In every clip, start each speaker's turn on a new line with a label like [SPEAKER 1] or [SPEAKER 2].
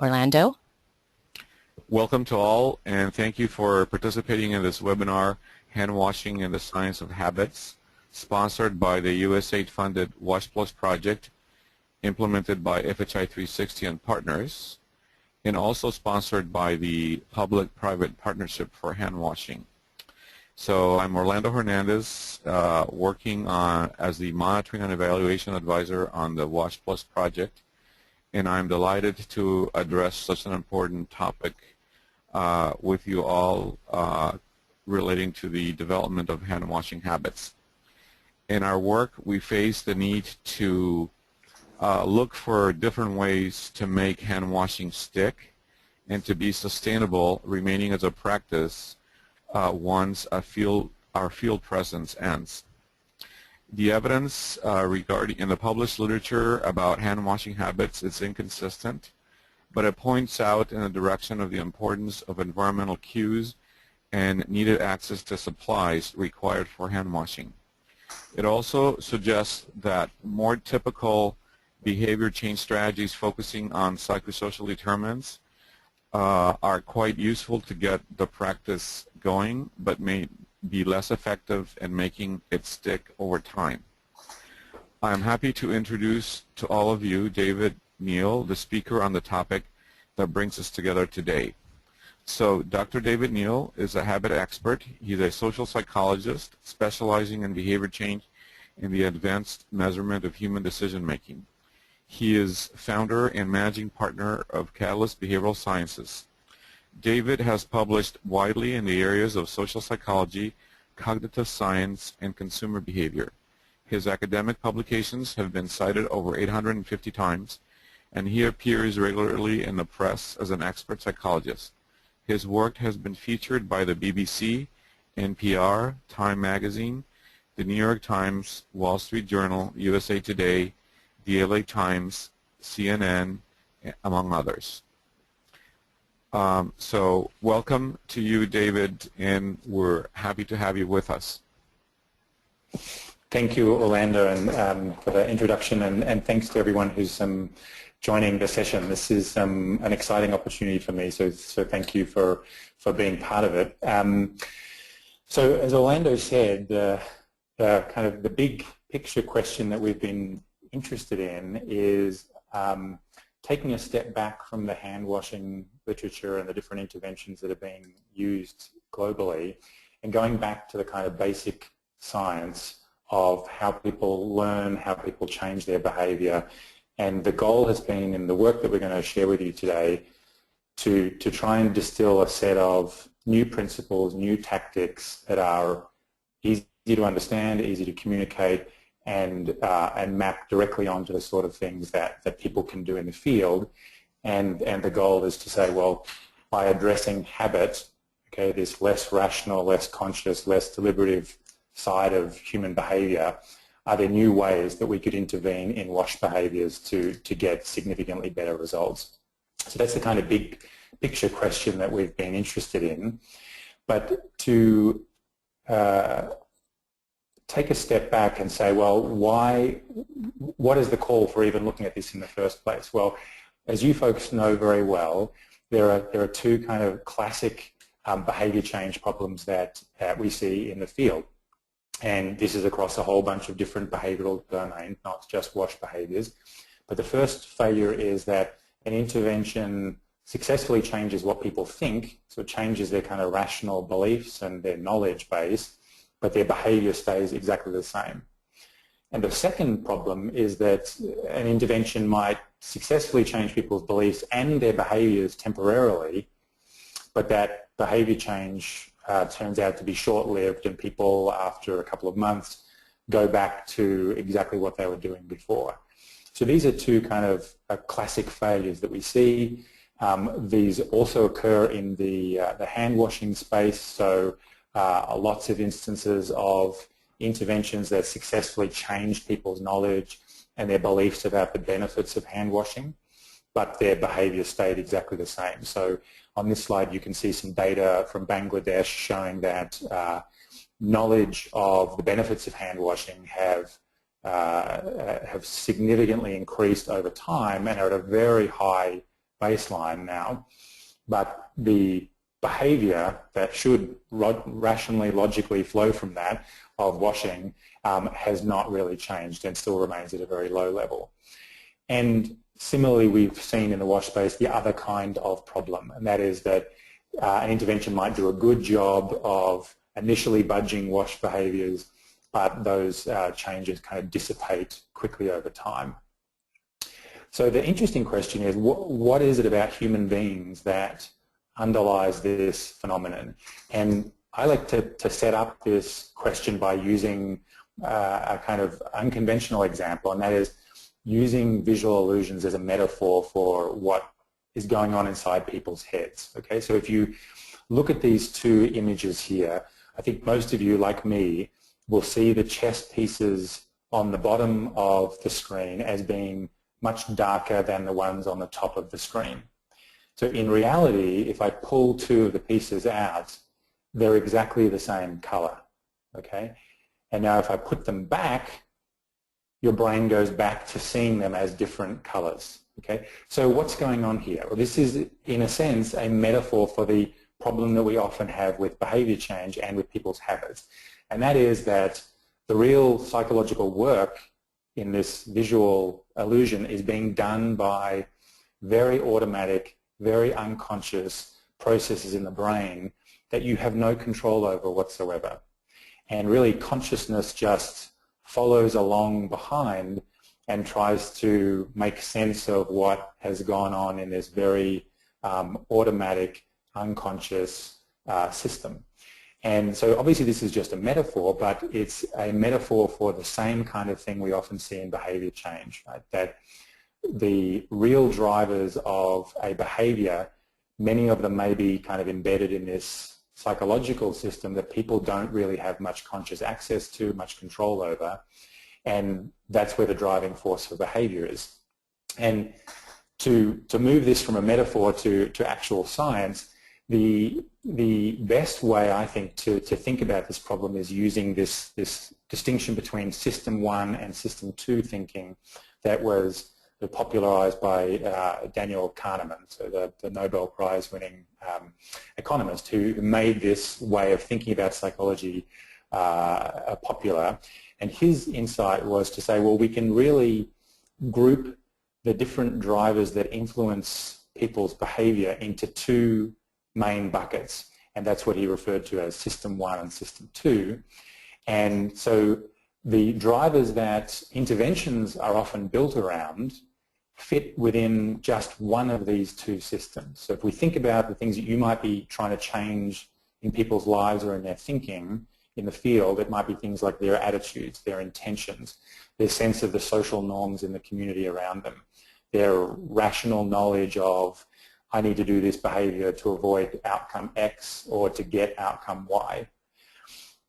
[SPEAKER 1] Orlando.
[SPEAKER 2] Welcome to all, and thank you for participating in this webinar, Hand Washing and the Science of Habits, sponsored by the USAID-funded Wash Plus project, implemented by FHI 360 and partners, and also sponsored by the Public-Private Partnership for Hand Washing. So I'm Orlando Hernandez, working as the Monitoring and Evaluation Advisor on the Wash Plus project, and I'm delighted to address such an important topic with you all relating to the development of hand washing habits. In our work, we face the need to look for different ways to make hand washing stick and to be sustainable, remaining as a practice once our field presence ends. The evidence regarding in the published literature about hand washing habits is inconsistent, but it points out in the direction of the importance of environmental cues and needed access to supplies required for hand washing. It also suggests that more typical behavior change strategies focusing on psychosocial determinants are quite useful to get the practice going, but may be less effective in making it stick over time. I'm happy to introduce to all of you David Neal, the speaker on the topic that brings us together today. So Dr. David Neal is a habit expert. He's a social psychologist specializing in behavior change and the advanced measurement of human decision making. He is founder and managing partner of Catalyst Behavioral Sciences. David has published widely in the areas of social psychology, cognitive science, and consumer behavior. His academic publications have been cited over 850 times, and he appears regularly in the press as an expert psychologist. His work has been featured by the BBC, NPR, Time Magazine, the New York Times, Wall Street Journal, USA Today, the LA Times, CNN, among others. So welcome to you, David, and we're happy to have you with us.
[SPEAKER 3] Thank you, Orlando, and for the introduction, and thanks to everyone who's joining the session. This is an exciting opportunity for me, so thank you for being part of it. So as Orlando said, kind of the big picture question that we've been interested in is taking a step back from the hand washing literature and the different interventions that are being used globally and going back to the kind of basic science of how people learn, how people change their behavior. And the goal has been, in the work that we're going to share with you today, to try and distill a set of new principles, new tactics that are easy to understand, easy to communicate, and map directly onto the sort of things that people can do in the field. And the goal is to say, well, by addressing habit, okay, this less rational, less conscious, less deliberative side of human behavior, are there new ways that we could intervene in wash behaviors to get significantly better results? So that's the kind of big picture question that we've been interested in. But to take a step back and say, well, what is the call for even looking at this in the first place? Well, as you folks know very well, there are two kind of classic behavior change problems that we see in the field. And this is across a whole bunch of different behavioral domains, not just wash behaviors. But the first failure is that an intervention successfully changes what people think, so it changes their kind of rational beliefs and their knowledge base, but their behavior stays exactly the same. And the second problem is that an intervention might successfully change people's beliefs and their behaviors temporarily, but that behavior change turns out to be short-lived, and people, after a couple of months, go back to exactly what they were doing before. So these are two kind of classic failures that we see. These also occur in the hand washing space, so lots of instances of interventions that successfully changed people's knowledge and their beliefs about the benefits of hand washing, but their behavior stayed exactly the same. So on this slide you can see some data from Bangladesh showing that knowledge of the benefits of hand washing have significantly increased over time and are at a very high baseline now, but the behavior that should rationally, logically flow from that of washing has not really changed and still remains at a very low level. And similarly, we've seen in the wash space the other kind of problem, and that is that an intervention might do a good job of initially budging wash behaviors, but those changes kind of dissipate quickly over time. So the interesting question is, what is it about human beings that underlies this phenomenon? And I like to set up this question by using a kind of unconventional example, and that is using visual illusions as a metaphor for what is going on inside people's heads. Okay, so if you look at these two images here, I think most of you, like me, will see the chess pieces on the bottom of the screen as being much darker than the ones on the top of the screen. So in reality, if I pull two of the pieces out, they're exactly the same color. Okay, and now if I put them back, your brain goes back to seeing them as different colors. Okay, so what's going on here? Well, this is, in a sense, a metaphor for the problem that we often have with behavior change and with people's habits. And that is that the real psychological work in this visual illusion is being done by very automatic, very unconscious processes in the brain that you have no control over whatsoever. And really, consciousness just follows along behind and tries to make sense of what has gone on in this very automatic, unconscious system. And so obviously this is just a metaphor, but it's a metaphor for the same kind of thing we often see in behavior change, right? That the real drivers of a behavior, many of them may be kind of embedded in this psychological system that people don't really have much conscious access to, much control over, and that's where the driving force for behavior is. And to move this from a metaphor to actual science, the best way, I think, to think about this problem is using this distinction between System 1 and System 2 thinking that was popularized by Daniel Kahneman, so the Nobel Prize-winning economist who made this way of thinking about psychology popular. And his insight was to say, well, we can really group the different drivers that influence people's behavior into two main buckets, and that's what he referred to as System 1 and System 2. And so the drivers that interventions are often built around fit within just one of these two systems. So if we think about the things that you might be trying to change in people's lives or in their thinking in the field, it might be things like their attitudes, their intentions, their sense of the social norms in the community around them, their rational knowledge of, I need to do this behavior to avoid outcome X or to get outcome Y.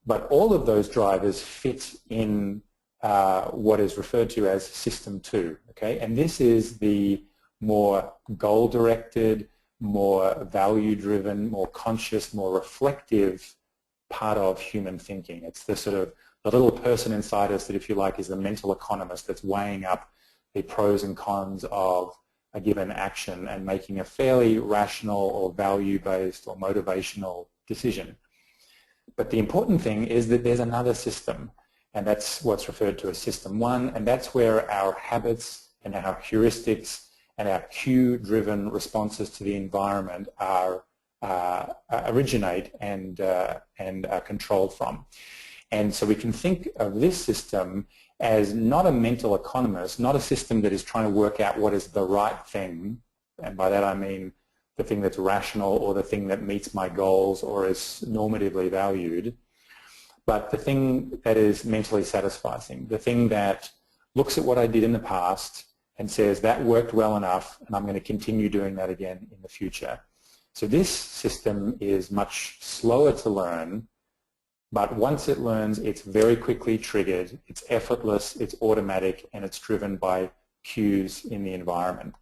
[SPEAKER 3] But all of those drivers fit in what is referred to as System 2, okay? And this is the more goal-directed, more value-driven, more conscious, more reflective part of human thinking. It's the sort of the little person inside us that, if you like, is the mental economist that's weighing up the pros and cons of a given action and making a fairly rational or value-based or motivational decision. But the important thing is that there's another system, and that's what's referred to as System 1, and that's where our habits and our heuristics and our cue-driven responses to the environment are originate and are controlled from. And so we can think of this system as not a mental economist, not a system that is trying to work out what is the right thing, and by that I mean the thing that's rational or the thing that meets my goals or is normatively valued, but the thing that is mentally satisfying, the thing that looks at what I did in the past and says that worked well enough and I'm going to continue doing that again in the future. So this system is much slower to learn, but once it learns, it's very quickly triggered, it's effortless, it's automatic, and it's driven by cues in the environment.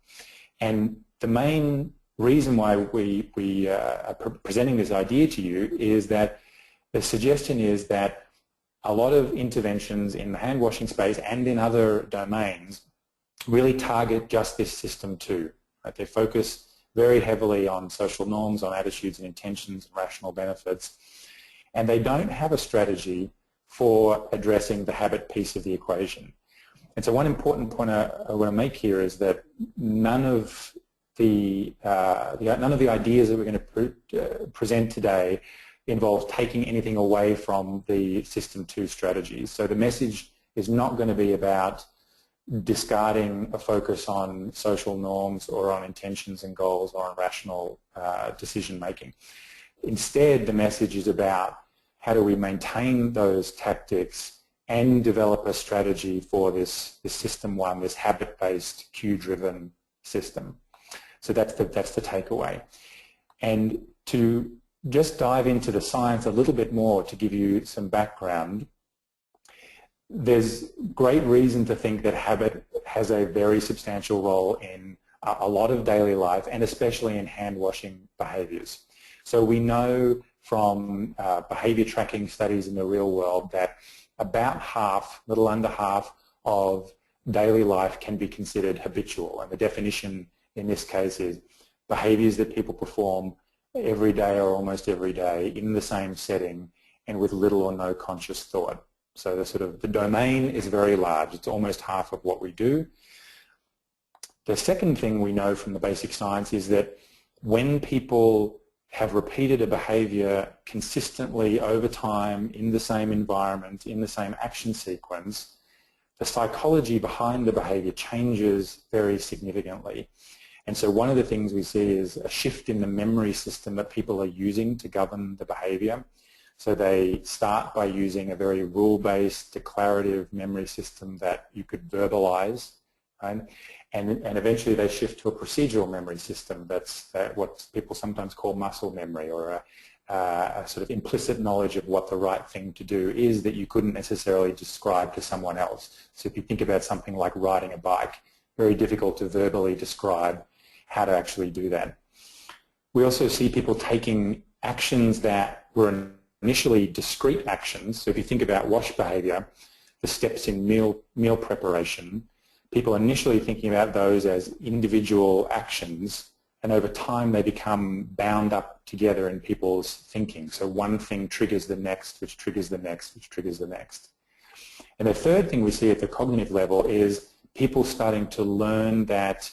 [SPEAKER 3] And the main reason why we are presenting this idea to you is that the suggestion is that a lot of interventions in the hand washing space and in other domains really target just this System 2. Right? They focus very heavily on social norms, on attitudes and intentions and rational benefits, and they don't have a strategy for addressing the habit piece of the equation. And so one important point I want to make here is that none of the ideas that we're going to present today involve taking anything away from the System 2 strategies. So the message is not going to be about discarding a focus on social norms or on intentions and goals or on rational decision making. Instead, the message is about how do we maintain those tactics and develop a strategy for this System 1, this habit-based, cue-driven system. So that's the takeaway. And to just dive into the science a little bit more to give you some background, there's great reason to think that habit has a very substantial role in a lot of daily life, and especially in hand-washing behaviors. So we know from behavior tracking studies in the real world that about half, little under half, of daily life can be considered habitual. And the definition in this case is behaviors that people perform every day or almost every day in the same setting and with little or no conscious thought. So the domain is very large. It's almost half of what we do. The second thing we know from the basic science is that when people have repeated a behavior consistently over time in the same environment, in the same action sequence, the psychology behind the behavior changes very significantly. And so one of the things we see is a shift in the memory system that people are using to govern the behavior. So they start by using a very rule-based, declarative memory system that you could verbalize, right? And eventually they shift to a procedural memory system that's what people sometimes call muscle memory, or a sort of implicit knowledge of what the right thing to do is that you couldn't necessarily describe to someone else. So if you think about something like riding a bike, very difficult to verbally describe how to actually do that. We also see people taking actions that were initially discrete actions. So if you think about wash behavior, the steps in meal preparation, people initially thinking about those as individual actions, and over time they become bound up together in people's thinking. So one thing triggers the next, which triggers the next, which triggers the next. And the third thing we see at the cognitive level is people starting to learn that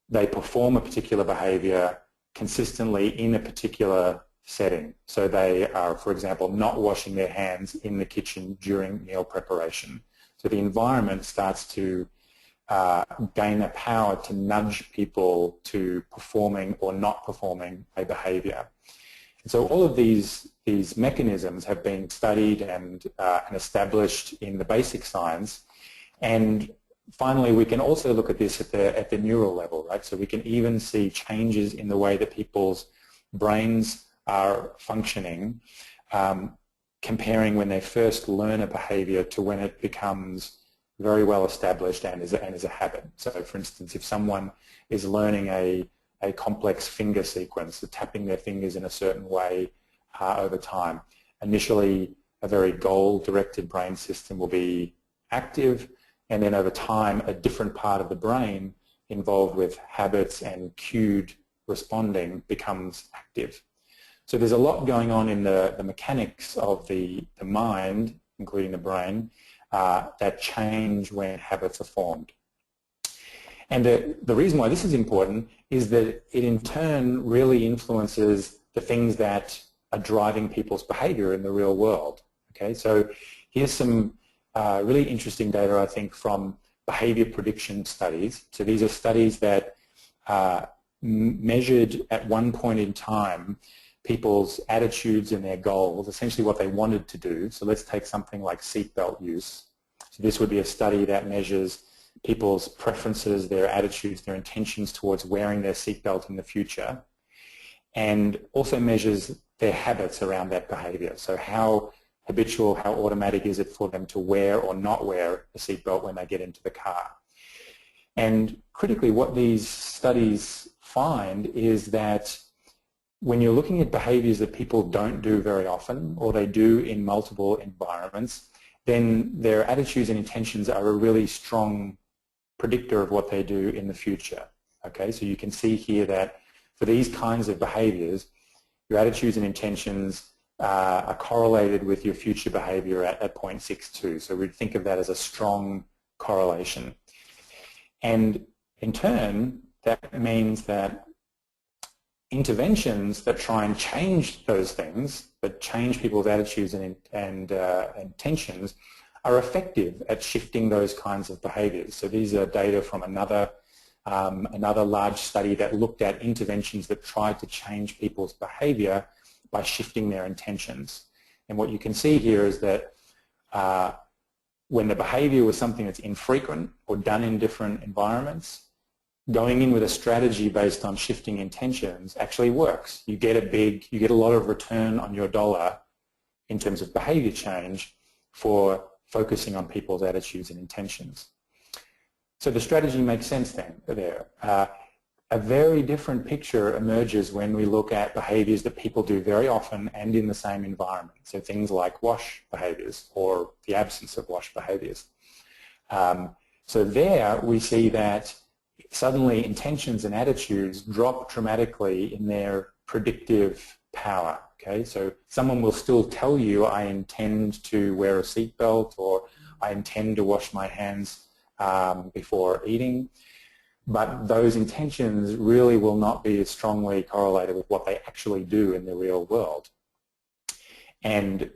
[SPEAKER 3] they perform a particular behavior consistently in a particular setting. So they are, for example, not washing their hands in the kitchen during meal preparation. So the environment starts to gain a power to nudge people to performing or not performing a behavior. And so all of these mechanisms have been studied and established in the basic science. And finally, we can also look at this at the neural level, right? So we can even see changes in the way that people's brains are functioning, comparing when they first learn a behavior to when it becomes very well established and is a habit. So for instance, if someone is learning a complex finger sequence, so tapping their fingers in a certain way over time, initially a very goal-directed brain system will be active, and then over time a different part of the brain involved with habits and cued responding becomes active. So there's a lot going on in the mechanics of the mind, including the brain, that change when habits are formed. And the reason why this is important is that it in turn really influences the things that are driving people's behavior in the real world. Okay, so here's some really interesting data, I think, from behavior prediction studies. So these are studies that measured at one point in time people's attitudes and their goals, essentially what they wanted to do. So let's take something like seatbelt use. So this would be a study that measures people's preferences, their attitudes, their intentions towards wearing their seatbelt in the future, and also measures their habits around that behavior. So how habitual, how automatic is it for them to wear or not wear a seatbelt when they get into the car. And critically, what these studies find is that when you're looking at behaviors that people don't do very often, or they do in multiple environments, then their attitudes and intentions are a really strong predictor of what they do in the future. Okay, so you can see here that for these kinds of behaviors, your attitudes and intentions are correlated with your future behavior at 0.62. So we'd think of that as a strong correlation. And in turn, that means that interventions that try and change those things, that change people's attitudes and intentions, are effective at shifting those kinds of behaviors. So these are data from another large study that looked at interventions that tried to change people's behavior by shifting their intentions. And what you can see here is that when the behavior was something that's infrequent or done in different environments, going in with a strategy based on shifting intentions actually works. You get a lot of return on your dollar in terms of behavior change for focusing on people's attitudes and intentions. So the strategy makes sense then there. A very different picture emerges when we look at behaviors that people do very often and in the same environment. So things like wash behaviors or the absence of wash behaviors. So there we see that suddenly intentions and attitudes drop dramatically in their predictive power. Okay, so someone will still tell you, I intend to wear a seatbelt, or I intend to wash my hands before eating, but those intentions really will not be as strongly correlated with what they actually do in the real world. And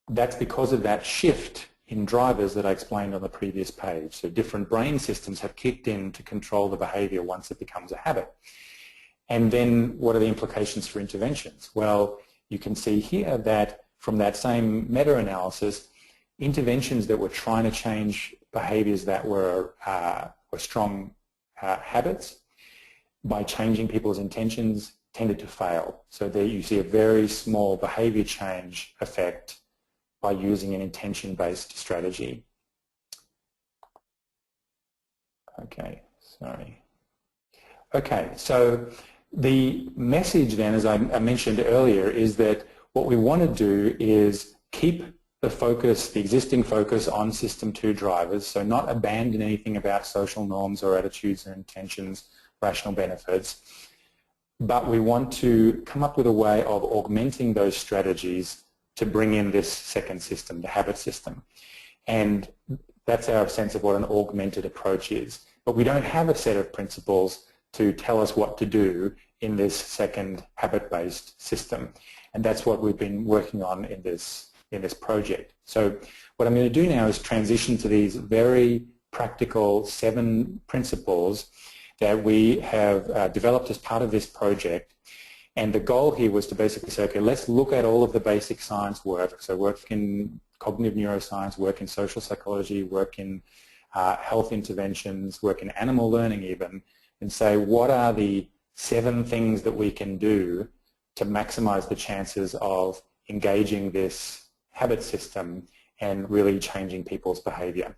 [SPEAKER 3] that's because of that shift in drivers that I explained on the previous page. So different brain systems have kicked in to control the behavior once it becomes a habit. And then what are the implications for interventions? Well, you can see here that from that same meta-analysis, interventions that were trying to change behaviors that were strong habits, by changing people's intentions, tended to fail. So there you see a very small behavior change effect by using an intention-based strategy. Okay, sorry. Okay, so the message then, as I mentioned earlier, is that what we want to do is keep the focus, the existing focus on System 2 drivers, so not abandon anything about social norms or attitudes and intentions, rational benefits, but we want to come up with a way of augmenting those strategies to bring in this second system, the habit system. And that's our sense of what an augmented approach is. But we don't have a set of principles to tell us what to do in this second habit-based system. And that's what we've been working on in this project. So what I'm going to do now is transition to these very practical 7 principles that we have developed as part of this project. And the goal here was to basically say, okay, let's look at all of the basic science work, so work in cognitive neuroscience, work in social psychology, work in health interventions, work in animal learning even, and say what are the 7 things that we can do to maximize the chances of engaging this habit system and really changing people's behavior.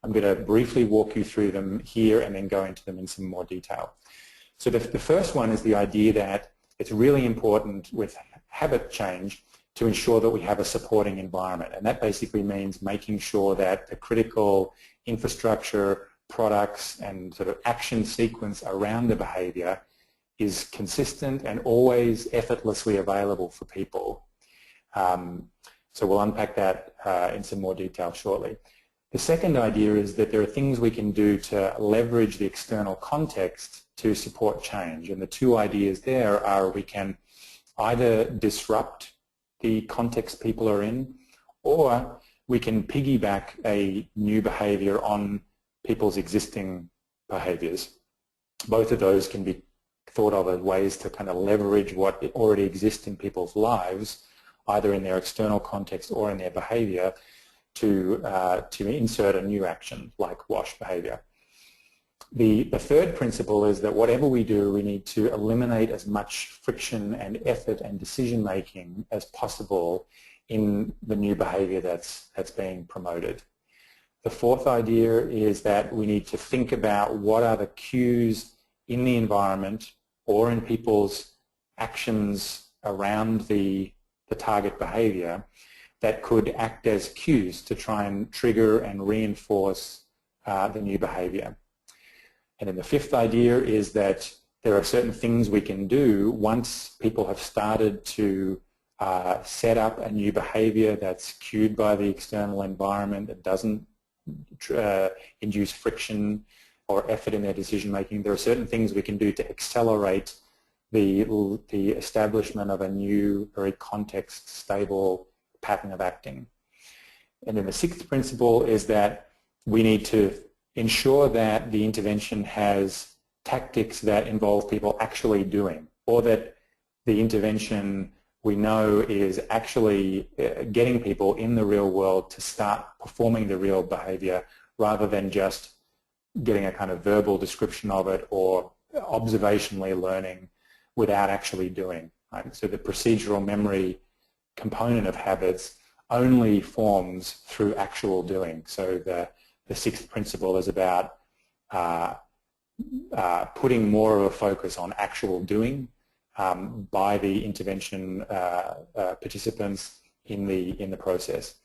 [SPEAKER 3] I'm going to briefly walk you through them here and then go into them in some more detail. So the first one is the idea that it's really important with habit change to ensure that we have a supporting environment. And that basically means making sure that the critical infrastructure, products, and sort of action sequence around the behavior is consistent and always effortlessly available for people. So we'll unpack that in some more detail shortly. The second idea is that there are things we can do to leverage the external context to support change. And the 2 ideas there are we can either disrupt the context people are in, or we can piggyback a new behavior on people's existing behaviors. Both of those can be thought of as ways to kind of leverage what already exists in people's lives, either in their external context or in their behavior, to insert a new action like wash behavior. The third principle is that whatever we do, we need to eliminate as much friction and effort and decision making as possible in the new behavior that's being promoted. The fourth idea is that we need to think about what are the cues in the environment or in people's actions around the target behavior that could act as cues to try and trigger and reinforce the new behavior. And then the fifth idea is that there are certain things we can do once people have started to set up a new behavior that's cued by the external environment, that doesn't induce friction or effort in their decision making. There are certain things we can do to accelerate the establishment of a new, very context-stable pattern of acting. And then the sixth principle is that we need to ensure that the intervention has tactics that involve people actually doing, or that the intervention we know is actually getting people in the real world to start performing the real behavior rather than just getting a kind of verbal description of it or observationally learning without actually doing. Right? So the procedural memory component of habits only forms through actual doing. So the sixth principle is about putting more of a focus on actual doing by the intervention participants in the process.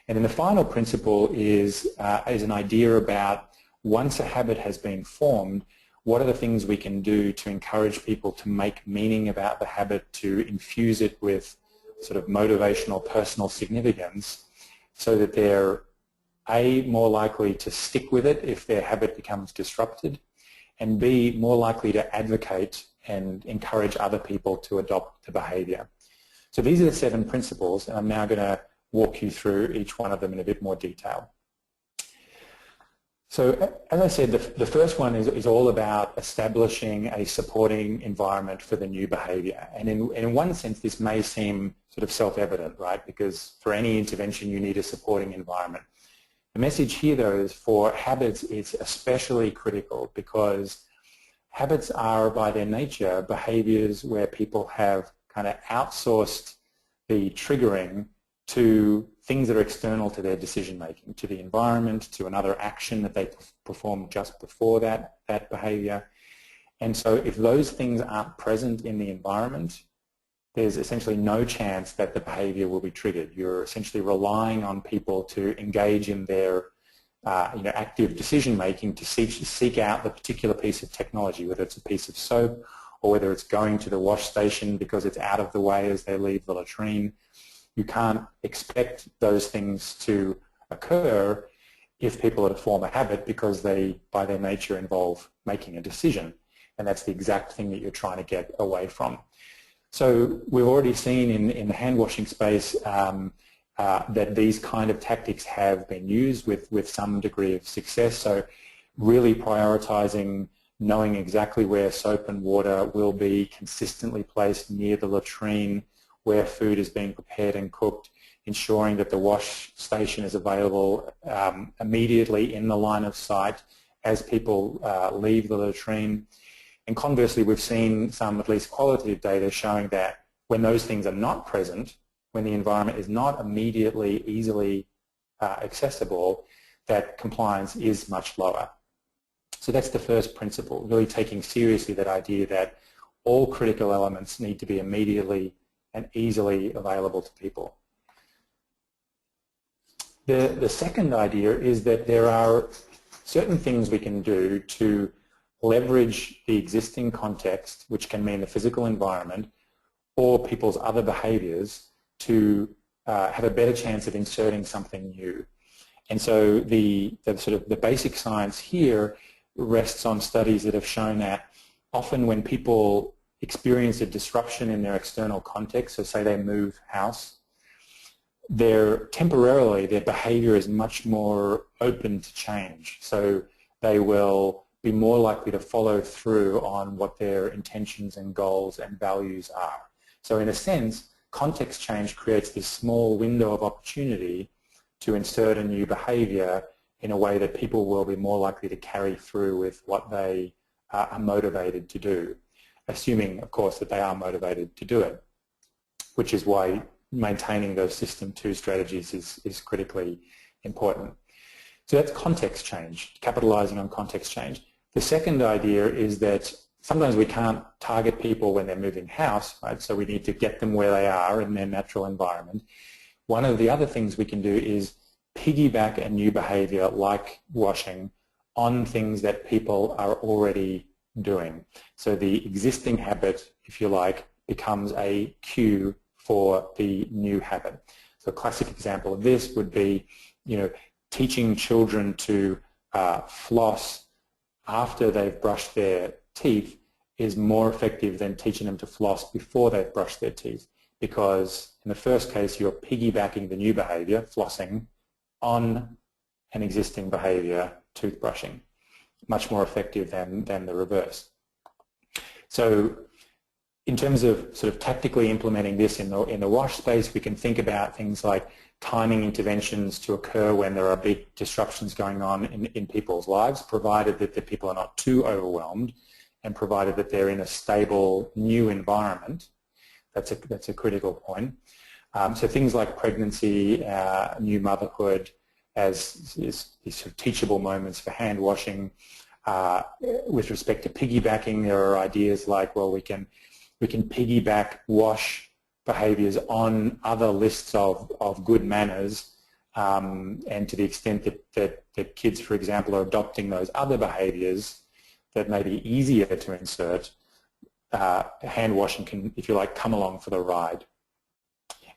[SPEAKER 3] And then the final principle is an idea about once a habit has been formed, what are the things we can do to encourage people to make meaning about the habit, to infuse it with sort of motivational personal significance so that they're A, more likely to stick with it if their habit becomes disrupted, and B, more likely to advocate and encourage other people to adopt the behavior. So these are the 7 principles, and I'm now going to walk you through each one of them in a bit more detail. So as I said, the first one is all about establishing a supporting environment for the new behavior. And in one sense, this may seem sort of self-evident, right? Because for any intervention, you need a supporting environment. The message here, though, is for habits, it's especially critical because habits are, by their nature, behaviors where people have kind of outsourced the triggering to things that are external to their decision making, to the environment, to another action that they performed just before that behavior. And so if those things aren't present in the environment, there's essentially no chance that the behavior will be triggered. You're essentially relying on people to engage in their active decision making to seek out the particular piece of technology, whether it's a piece of soap or whether it's going to the wash station because it's out of the way as they leave the latrine. You can't expect those things to occur if people are to form a habit because they, by their nature, involve making a decision. And that's the exact thing that you're trying to get away from. So we've already seen in the hand washing space that these kind of tactics have been used with some degree of success. So really prioritizing knowing exactly where soap and water will be consistently placed near the latrine, where food is being prepared and cooked, ensuring that the wash station is available immediately in the line of sight as people leave the latrine. And conversely, we've seen some at least qualitative data showing that when those things are not present, when the environment is not immediately, easily accessible, that compliance is much lower. So that's the first principle, really taking seriously that idea that all critical elements need to be immediately and easily available to people. The second idea is that there are certain things we can do to leverage the existing context, which can mean the physical environment, or people's other behaviors to have a better chance of inserting something new. And so the basic science here rests on studies that have shown that often when people experience a disruption in their external context, so say they move house, temporarily their behavior is much more open to change. So they will be more likely to follow through on what their intentions and goals and values are. So in a sense, context change creates this small window of opportunity to insert a new behavior in a way that people will be more likely to carry through with what they are motivated to do, assuming, of course, that they are motivated to do it, which is why maintaining those System 2 strategies is critically important. So that's context change, capitalizing on context change. The second idea is that sometimes we can't target people when they're moving house, right? So we need to get them where they are in their natural environment. One of the other things we can do is piggyback a new behavior like washing on things that people are already doing. So the existing habit, if you like, becomes a cue for the new habit. So a classic example of this would be, teaching children to floss after they've brushed their teeth is more effective than teaching them to floss before they've brushed their teeth, because in the first case you're piggybacking the new behavior, flossing, on an existing behavior, toothbrushing. Much more effective than the reverse. So in terms of sort of tactically implementing this in the wash space, we can think about things like timing interventions to occur when there are big disruptions going on in people's lives, provided that the people are not too overwhelmed and provided that they're in a stable new environment. That's a critical point. So things like pregnancy, new motherhood, as these sort of teachable moments for hand washing. With respect to piggybacking, there are ideas like, well, we can piggyback wash behaviors on other lists of good manners, and to the extent that kids, for example, are adopting those other behaviors that may be easier to insert, hand washing can, if you like, come along for the ride.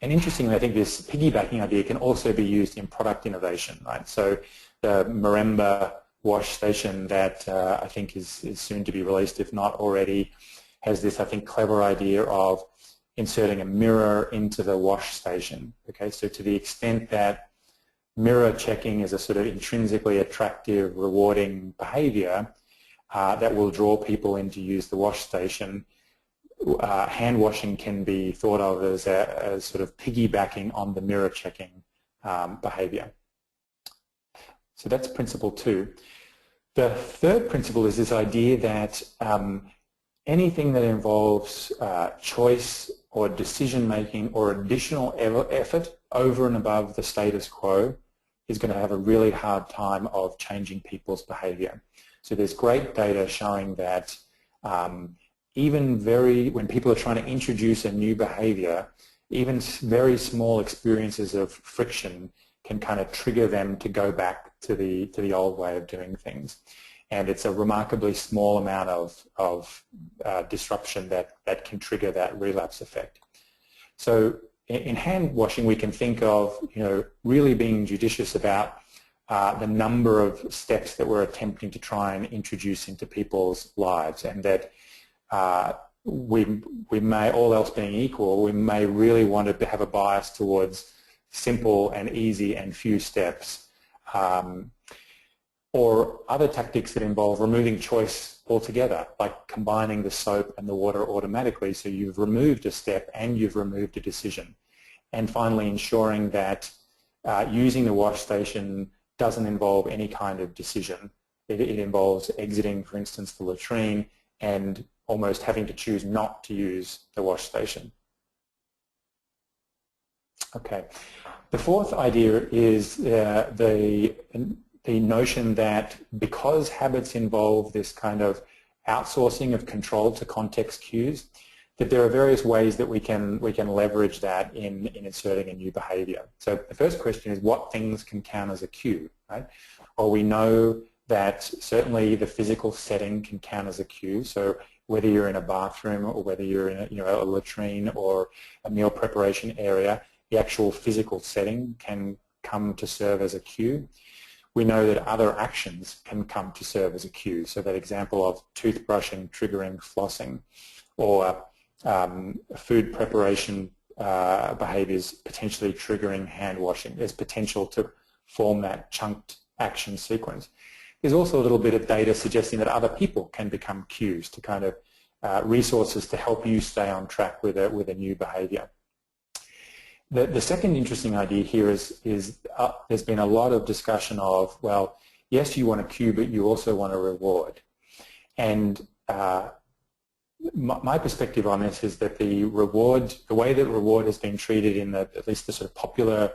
[SPEAKER 3] And interestingly, I think this piggybacking idea can also be used in product innovation, right? So the Marimba wash station that I think is soon to be released, if not already, has this, I think, clever idea of inserting a mirror into the wash station. Okay, so to the extent that mirror checking is a sort of intrinsically attractive, rewarding behavior that will draw people in to use the wash station, hand washing can be thought of as sort of piggybacking on the mirror checking behavior. So that's principle 2. The third principle is this idea that anything that involves choice or decision-making or additional effort over and above the status quo is going to have a really hard time of changing people's behavior. So there's great data showing that when people are trying to introduce a new behavior, even very small experiences of friction can kind of trigger them to go back to the old way of doing things. And it's a remarkably small amount of disruption that can trigger that relapse effect. So in hand washing, we can think of really being judicious about the number of steps that we're attempting to try and introduce into people's lives, and that we may, all else being equal, we may really want to have a bias towards simple and easy and few steps, or other tactics that involve removing choice altogether, like combining the soap and the water automatically, so you've removed a step and you've removed a decision. And finally, ensuring that using the wash station doesn't involve any kind of decision. It involves exiting, for instance, the latrine and almost having to choose not to use the wash station. Okay. The fourth idea is the notion that because habits involve this kind of outsourcing of control to context cues, that there are various ways that we can leverage that in inserting a new behavior. So the first question is, what things can count as a cue, right? Well, we know that certainly the physical setting can count as a cue. So whether you're in a bathroom or whether you're in a latrine or a meal preparation area, the actual physical setting can come to serve as a cue. We know that other actions can come to serve as a cue. So that example of toothbrushing triggering flossing, or food preparation behaviors potentially triggering hand washing. There's potential to form that chunked action sequence. There's also a little bit of data suggesting that other people can become cues, to kind of resources to help you stay on track with a new behavior. The second interesting idea here is there's been a lot of discussion of, well, yes, you want a cue, but you also want a reward. And my perspective on this is that the way that reward has been treated in at least the sort of popular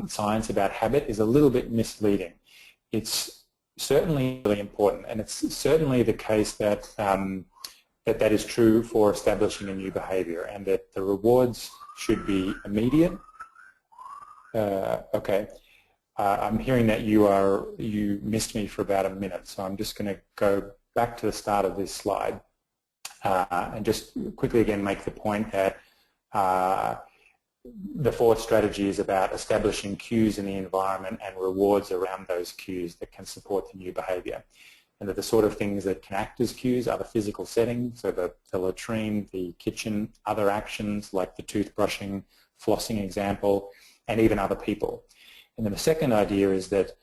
[SPEAKER 3] science about habit is a little bit misleading. It's certainly really important, and it's certainly the case that that is true for establishing a new behavior, and that the rewards should be immediate. Okay. I'm hearing that you missed me for about a minute, so I'm just going to go back to the start of this slide and just quickly again make the point that the fourth strategy is about establishing cues in the environment and rewards around those cues that can support the new behaviour. And that the sort of things that can act as cues are the physical setting, so the latrine, the kitchen, other actions like the toothbrushing, flossing example, and even other people. And then the second idea is that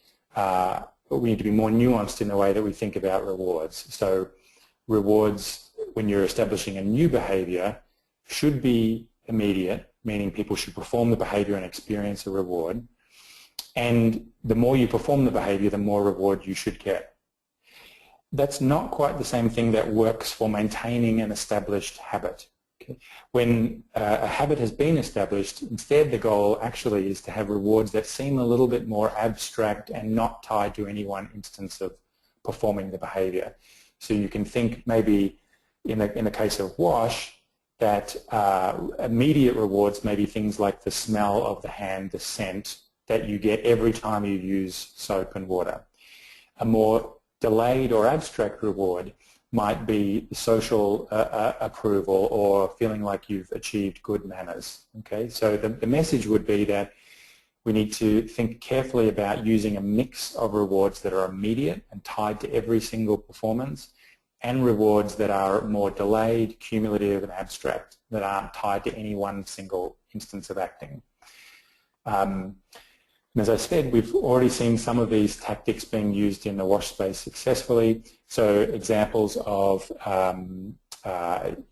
[SPEAKER 3] we need to be more nuanced in the way that we think about rewards. So rewards, when you're establishing a new behaviour, should be immediate, meaning people should perform the behaviour and experience a reward. And the more you perform the behaviour, the more reward you should get. That's not quite the same thing that works for maintaining an established habit. Okay? When a habit has been established, instead the goal actually is to have rewards that seem a little bit more abstract and not tied to any one instance of performing the behaviour. So you can think maybe in the case of wash, that immediate rewards may be things like the smell of the hand, the scent that you get every time you use soap and water. A more delayed or abstract reward might be social approval or feeling like you've achieved good manners. Okay, so the message would be that we need to think carefully about using a mix of rewards that are immediate and tied to every single performance, and rewards that are more delayed, cumulative, and abstract, that aren't tied to any one single instance of acting. And as I said, we've already seen some of these tactics being used in the wash space successfully. So examples of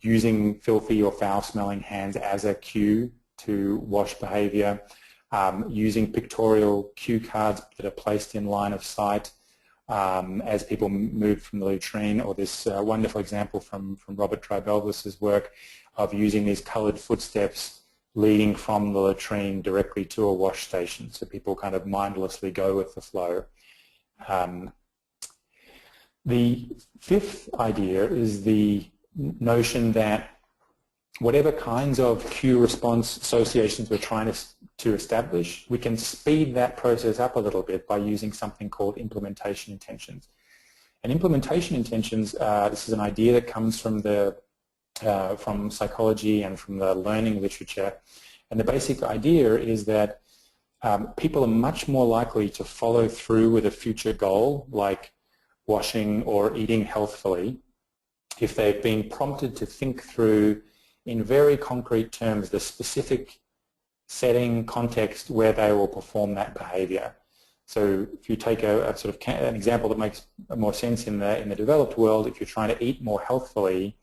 [SPEAKER 3] using filthy or foul-smelling hands as a cue to wash behaviour, using pictorial cue cards that are placed in line of sight as people move from the latrine, or this wonderful example from Robert Tribelvis's work of using these coloured footsteps leading from the latrine directly to a wash station, so people kind of mindlessly go with the flow. The fifth idea is the notion that whatever kinds of cue response associations we're trying to establish, we can speed that process up a little bit by using something called implementation intentions. And implementation intentions, this is an idea that comes from from psychology and from the learning literature. And the basic idea is that people are much more likely to follow through with a future goal, like washing or eating healthfully, if they've been prompted to think through in very concrete terms the specific setting, context where they will perform that behaviour. So if you take a sort of an example that makes more sense in the developed world, if you're trying to eat more healthfully,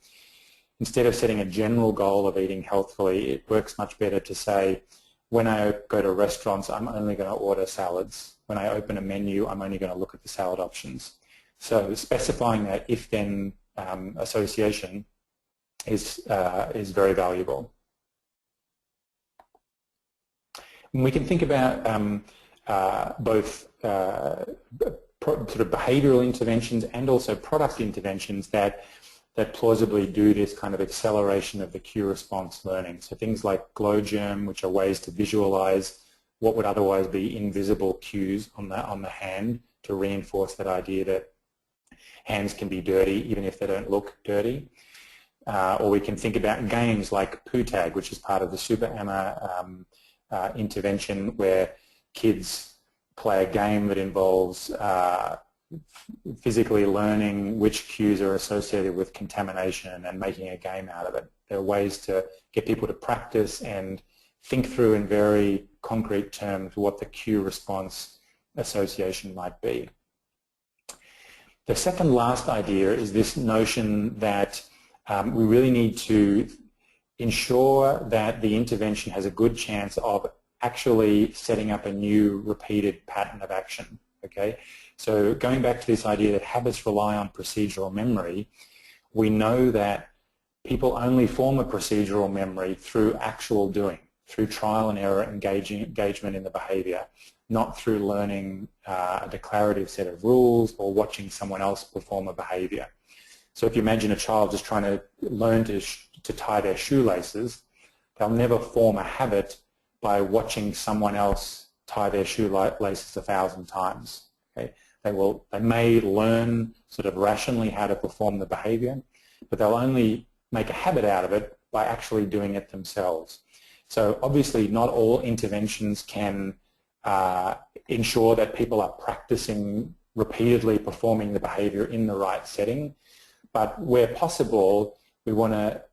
[SPEAKER 3] instead of setting a general goal of eating healthfully, it works much better to say, when I go to restaurants, I'm only going to order salads. When I open a menu, I'm only going to look at the salad options. So specifying that if-then association is very valuable. And we can think about both sort of behavioural interventions and also product interventions that plausibly do this kind of acceleration of the cue response learning. So things like glow germ, which are ways to visualize what would otherwise be invisible cues on the hand to reinforce that idea that hands can be dirty even if they don't look dirty. Or we can think about games like poo tag, which is part of the Super Amma intervention, where kids play a game that involves physically learning which cues are associated with contamination and making a game out of it. There are ways to get people to practice and think through in very concrete terms what the cue response association might be. The second last idea is this notion that we really need to ensure that the intervention has a good chance of actually setting up a new repeated pattern of action. Okay? So going back to this idea that habits rely on procedural memory, we know that people only form a procedural memory through actual doing, through trial and error engagement in the behaviour, not through learning a declarative set of rules or watching someone else perform a behaviour. So if you imagine a child just trying to learn to tie their shoelaces, they'll never form a habit by watching someone else tie their shoelaces 1,000 times. Okay? They may learn sort of rationally how to perform the behavior, but they'll only make a habit out of it by actually doing it themselves. So obviously not all interventions can ensure that people are practicing repeatedly performing the behavior in the right setting, but where possible we want to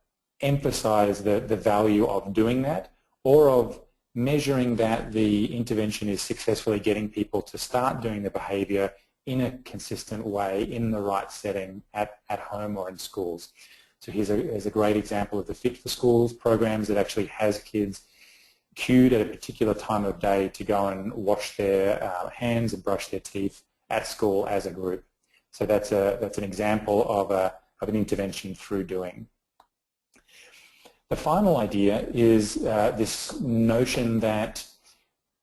[SPEAKER 3] emphasize the value of doing that, or of measuring that the intervention is successfully getting people to start doing the behavior in a consistent way in the right setting at home or in schools. So here's a great example of the Fit for Schools programs that actually has kids cued at a particular time of day to go and wash their hands and brush their teeth at school as a group. So that's an example of an intervention through doing. The final idea is this notion that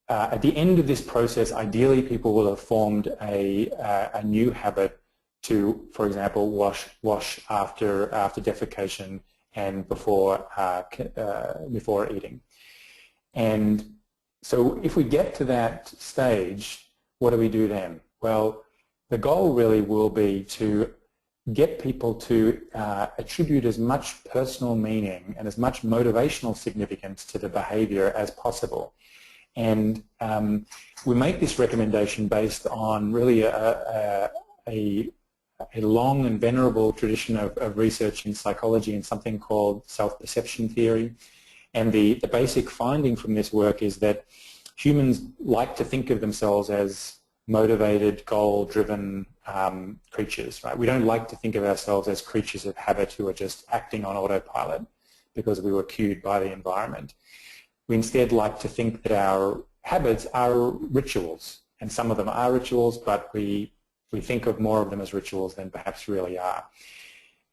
[SPEAKER 3] at the end of this process, ideally people will have formed a new habit to, for example, wash after defecation and before eating. And so if we get to that stage, what do we do then? Well, the goal really will be to get people to attribute as much personal meaning and as much motivational significance to the behavior as possible. And we make this recommendation based on really a long and venerable tradition of research in psychology and something called self-perception theory. And the basic finding from this work is that humans like to think of themselves as motivated, goal-driven creatures, right? We don't like to think of ourselves as creatures of habit who are just acting on autopilot because we were cued by the environment. We instead like to think that our habits are rituals, and some of them are rituals, but we think of more of them as rituals than perhaps really are.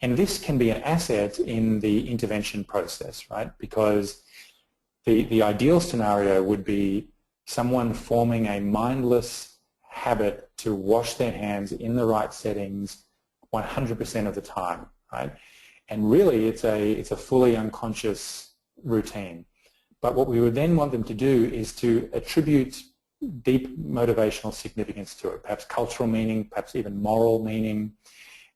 [SPEAKER 3] And this can be an asset in the intervention process, right? Because the ideal scenario would be someone forming a mindless habit to wash their hands in the right settings 100% of the time, right? And really it's a fully unconscious routine. But what we would then want them to do is to attribute deep motivational significance to it, perhaps cultural meaning, perhaps even moral meaning.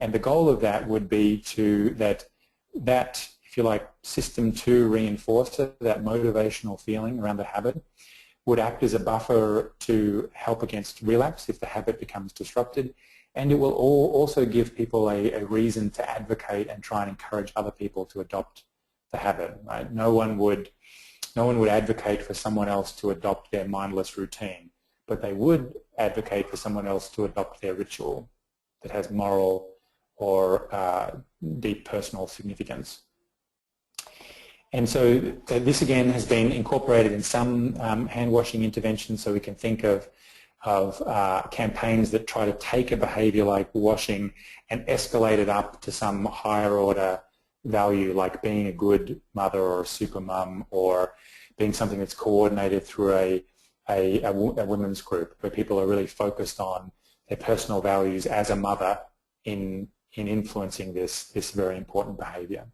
[SPEAKER 3] And the goal of that would be to that if you like, system 2 reinforcer, that motivational feeling around the habit, would act as a buffer to help against relapse if the habit becomes disrupted, and it will also give people a reason to advocate and try and encourage other people to adopt the habit. Right? No one would advocate for someone else to adopt their mindless routine, but they would advocate for someone else to adopt their ritual that has moral or deep personal significance. And so this again has been incorporated in some hand washing interventions, so we can think of campaigns that try to take a behavior like washing and escalate it up to some higher order value, like being a good mother or a super mum, or being something that's coordinated through a women's group where people are really focused on their personal values as a mother in influencing this very important behavior.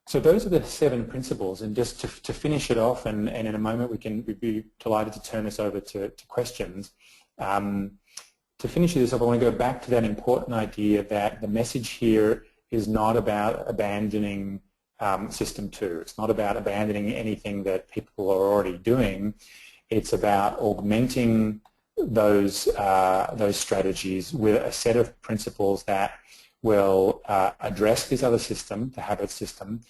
[SPEAKER 3] So those are the 7 principles, and just to finish it off, and in a moment we'd be delighted to turn this over to questions. To finish this off, I want to go back to that important idea that the message here is not about abandoning system 2. It's not about abandoning anything that people are already doing. It's about augmenting those strategies with a set of principles that will address this other system, the habit system,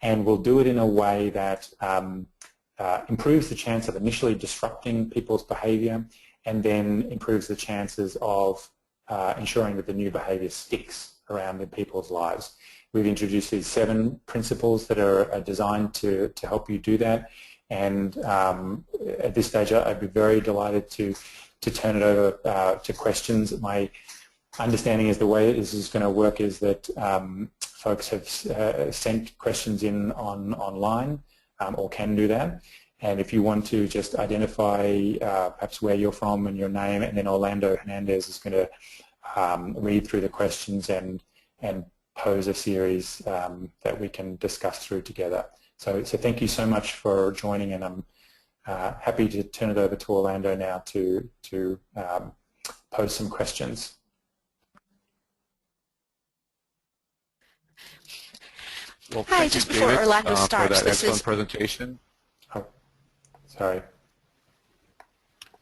[SPEAKER 3] and will do it in a way that improves the chance of initially disrupting people's behavior, and then improves the chances of ensuring that the new behavior sticks around in people's lives. We've introduced these 7 principles that are designed to help you do that, and at this stage I'd be very delighted to turn it over to questions. My understanding is the way this is going to work is that folks have sent questions in online or can do that. And if you want to just identify perhaps where you're from and your name, and then Orlando Hernandez is going to read through the questions and pose a series that we can discuss through together. So thank you so much for joining, and I'm happy to turn it over to Orlando now to pose some questions.
[SPEAKER 2] Well,
[SPEAKER 1] Hi,
[SPEAKER 2] thank you,
[SPEAKER 1] just before
[SPEAKER 2] David,
[SPEAKER 1] Orlando
[SPEAKER 2] for
[SPEAKER 1] starts,
[SPEAKER 2] that excellent presentation.
[SPEAKER 3] Oh, sorry.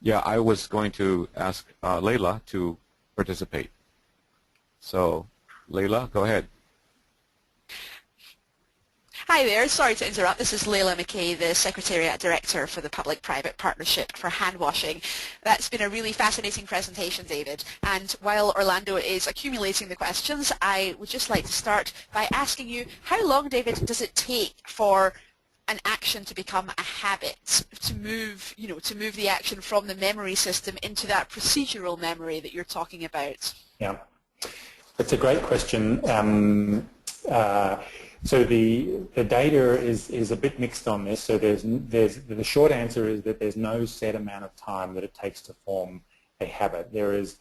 [SPEAKER 2] Yeah, I was going to ask Leila to participate. So, Leila, go ahead.
[SPEAKER 1] Hi there, sorry to interrupt. This is Leila McKay, the Secretariat Director for the Public-Private Partnership for Handwashing. That's been a really fascinating presentation, David. And while Orlando is accumulating the questions, I would just like to start by asking you, how long, David, does it take for an action to become a habit, to move, to move the action from the memory system into that procedural memory that you're talking about?
[SPEAKER 3] Yeah, that's a great question. So the data is a bit mixed on this. So there's the short answer is that there's no set amount of time that it takes to form a habit. There is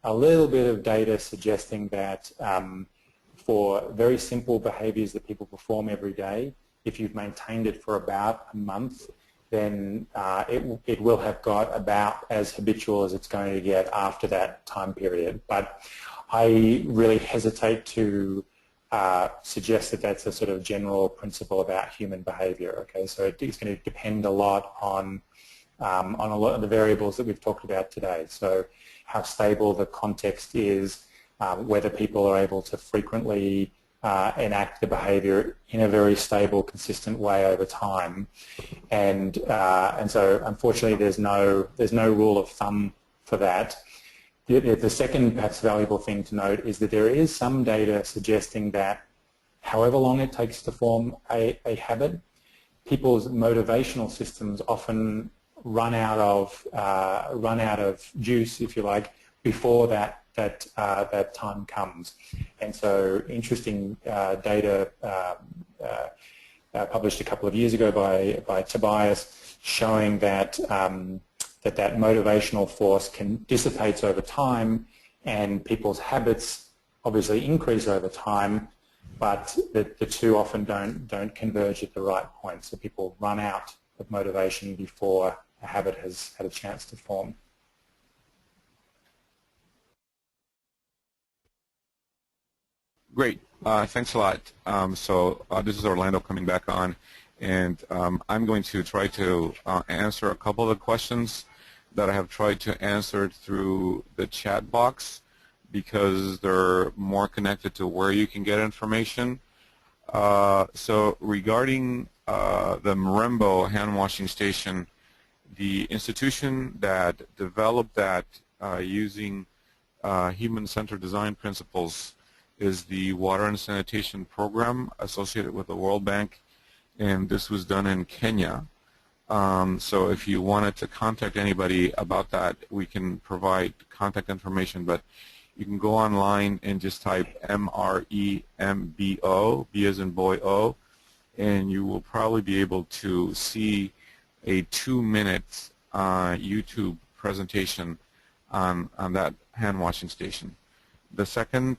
[SPEAKER 3] a little bit of data suggesting that for very simple behaviours that people perform every day, if you've maintained it for about a month, then it will have got about as habitual as it's going to get after that time period. But I really hesitate to suggest that that's a sort of general principle about human behaviour. Okay, so it's going to depend a lot on a lot of the variables that we've talked about today. So how stable the context is, whether people are able to frequently enact the behaviour in a very stable, consistent way over time, and so unfortunately there's no rule of thumb for that. The second perhaps valuable thing to note is that there is some data suggesting that however long it takes to form a habit, people's motivational systems often run out of juice, if you like, before that time comes. And so interesting data published a couple of years ago by Tobias showing that that motivational force can dissipate over time, and people's habits obviously increase over time, but the two often don't converge at the right point. So people run out of motivation before a habit has had a chance to form.
[SPEAKER 2] Great. Thanks a lot. This is Orlando coming back on, and I'm going to try to answer a couple of the questions that I have tried to answer through the chat box because they're more connected to where you can get information. So regarding the Marembo hand washing station, the institution that developed that using human-centered design principles is the Water and Sanitation Program associated with the World Bank, and this was done in Kenya. So if you wanted to contact anybody about that, we can provide contact information, but you can go online and just type M-R-E-M-B-O, B as in boy O, and you will probably be able to see a 2-minute YouTube presentation on that hand washing station. The second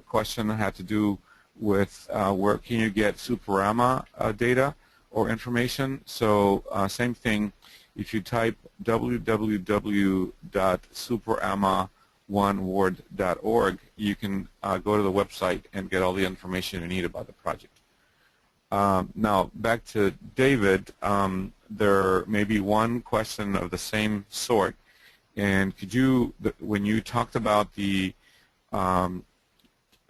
[SPEAKER 2] question had to do with where can you get Superama data or information. So same thing, if you type www.superama1ward.org, you can go to the website and get all the information you need about the project. Now back to David, there may be one question of the same sort, and could you, when you talked about the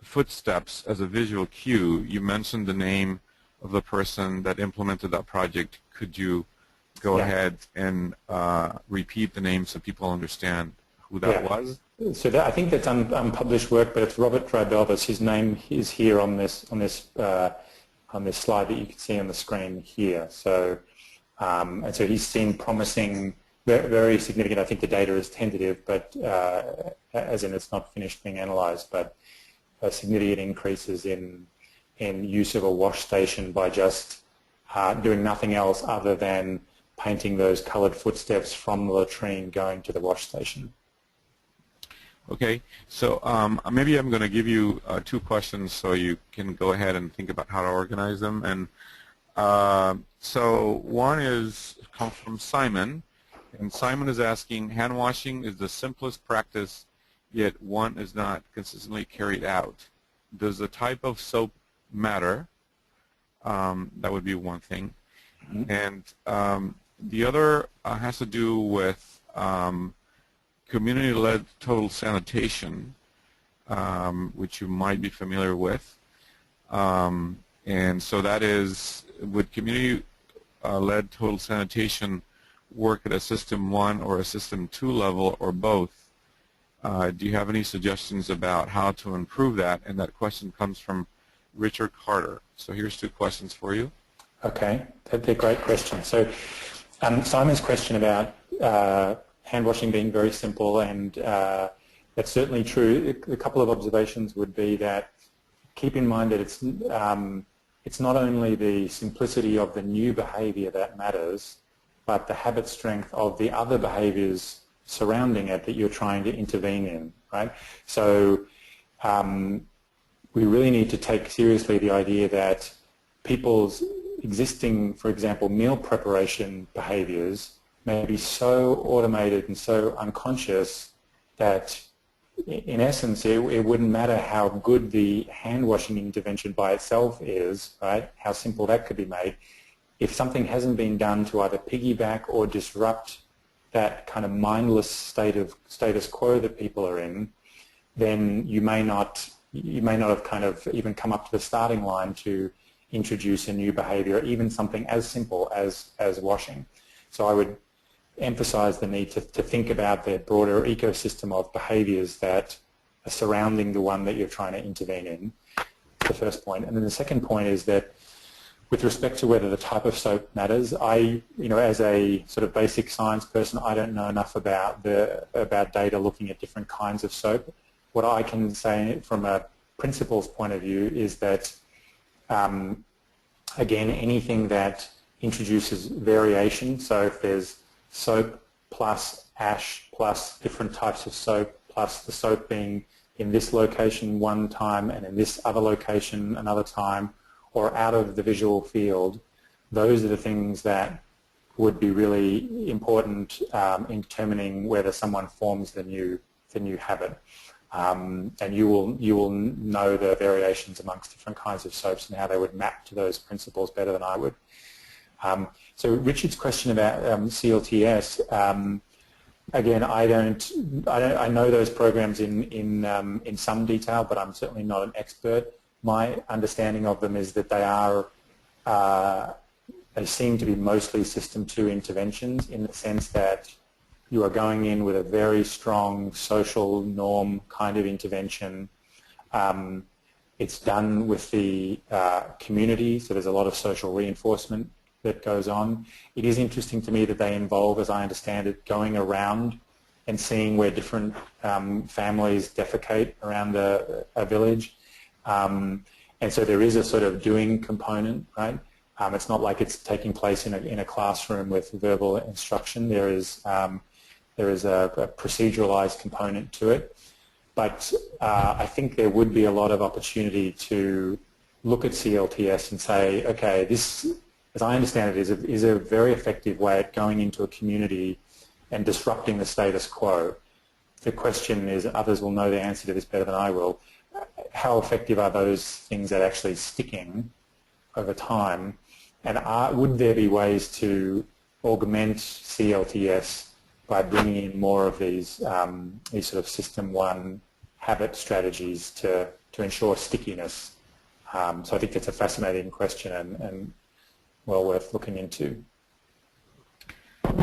[SPEAKER 2] footsteps as a visual cue, you mentioned the name of the person that implemented that project. Could you go ahead and repeat the name so people understand who that was?
[SPEAKER 3] So I think that's unpublished work, but it's Robert Drybelvis. His name is here on this slide that you can see on the screen here. So and so he's seen promising, very significant. I think the data is tentative, but as in it's not finished being analysed, but significant increases in use of a wash station by just doing nothing else other than painting those coloured footsteps from the latrine going to the wash station.
[SPEAKER 2] Okay, so maybe I'm going to give you 2 questions so you can go ahead and think about how to organize them. And So one comes from Simon, and Simon is asking, hand washing is the simplest practice, yet one is not consistently carried out. Does the type of soap matter? That would be one thing.
[SPEAKER 3] Mm-hmm.
[SPEAKER 2] And the other has to do with community-led total sanitation, which you might be familiar with. And so that is, would community-led total sanitation work at a System 1 or a System 2 level or both? Do you have any suggestions about how to improve that? And that question comes from Richard Carter. So here's two questions for you.
[SPEAKER 3] Okay, they're great questions. So Simon's question about hand washing being very simple, and that's certainly true. A couple of observations would be that keep in mind that it's not only the simplicity of the new behaviour that matters, but the habit strength of the other behaviours surrounding it that you're trying to intervene in, right? So we really need to take seriously the idea that people's existing, for example, meal preparation behaviours may be so automated and so unconscious that in essence it wouldn't matter how good the hand washing intervention by itself is, right, how simple that could be made. If something hasn't been done to either piggyback or disrupt that kind of mindless status quo that people are in, then you may not have kind of even come up to the starting line to introduce a new behaviour, even something as simple as washing. So I would emphasise the need to think about the broader ecosystem of behaviours that are surrounding the one that you're trying to intervene in, the first point. And then the second point is that with respect to whether the type of soap matters, as a sort of basic science person, I don't know enough about data looking at different kinds of soap. What I can say from a principles point of view is that again, anything that introduces variation, so if there's soap plus ash plus different types of soap plus the soap being in this location one time and in this other location another time, or out of the visual field, those are the things that would be really important in determining whether someone forms the new habit. And you will know the variations amongst different kinds of soaps and how they would map to those principles better than I would. So Richard's question about CLTS, again, I know those programs in some detail, but I'm certainly not an expert. My understanding of them is that they seem to be mostly System 2 interventions in the sense that you are going in with a very strong social norm kind of intervention. It's done with the community, so there's a lot of social reinforcement that goes on. It is interesting to me that they involve, as I understand it, going around and seeing where different families defecate around a village. And so there is a sort of doing component, right? It's not like it's taking place in a classroom with verbal instruction. There is a proceduralized component to it. But I think there would be a lot of opportunity to look at CLTS and say, okay, this, as I understand it, is a very effective way at going into a community and disrupting the status quo. The question is, others will know the answer to this better than I will, how effective are those things at actually sticking over time? And would there be ways to augment CLTS by bringing in more of these sort of System 1 habit strategies to ensure stickiness? So I think that's a fascinating question and well worth looking into.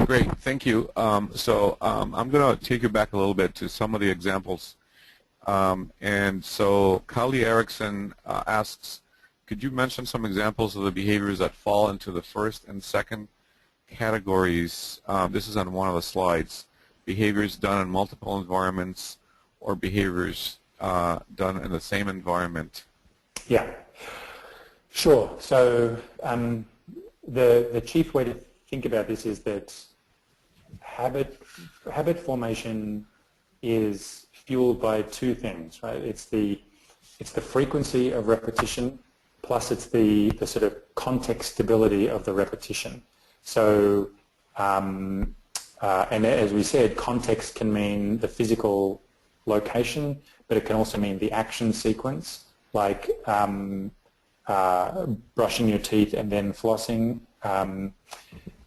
[SPEAKER 2] Great, thank you. So I'm going to take you back a little bit to some of the examples. And so Kali Erickson asks, could you mention some examples of the behaviors that fall into the first and second categories? This is on one of the slides. Behaviors done in multiple environments or behaviors done in the same environment.
[SPEAKER 3] Yeah, sure. So the chief way to think about this is that habit formation is fueled by two things, right? It's the frequency of repetition plus it's the sort of context stability of the repetition. So, and as we said, context can mean the physical location, but it can also mean the action sequence, like brushing your teeth and then flossing.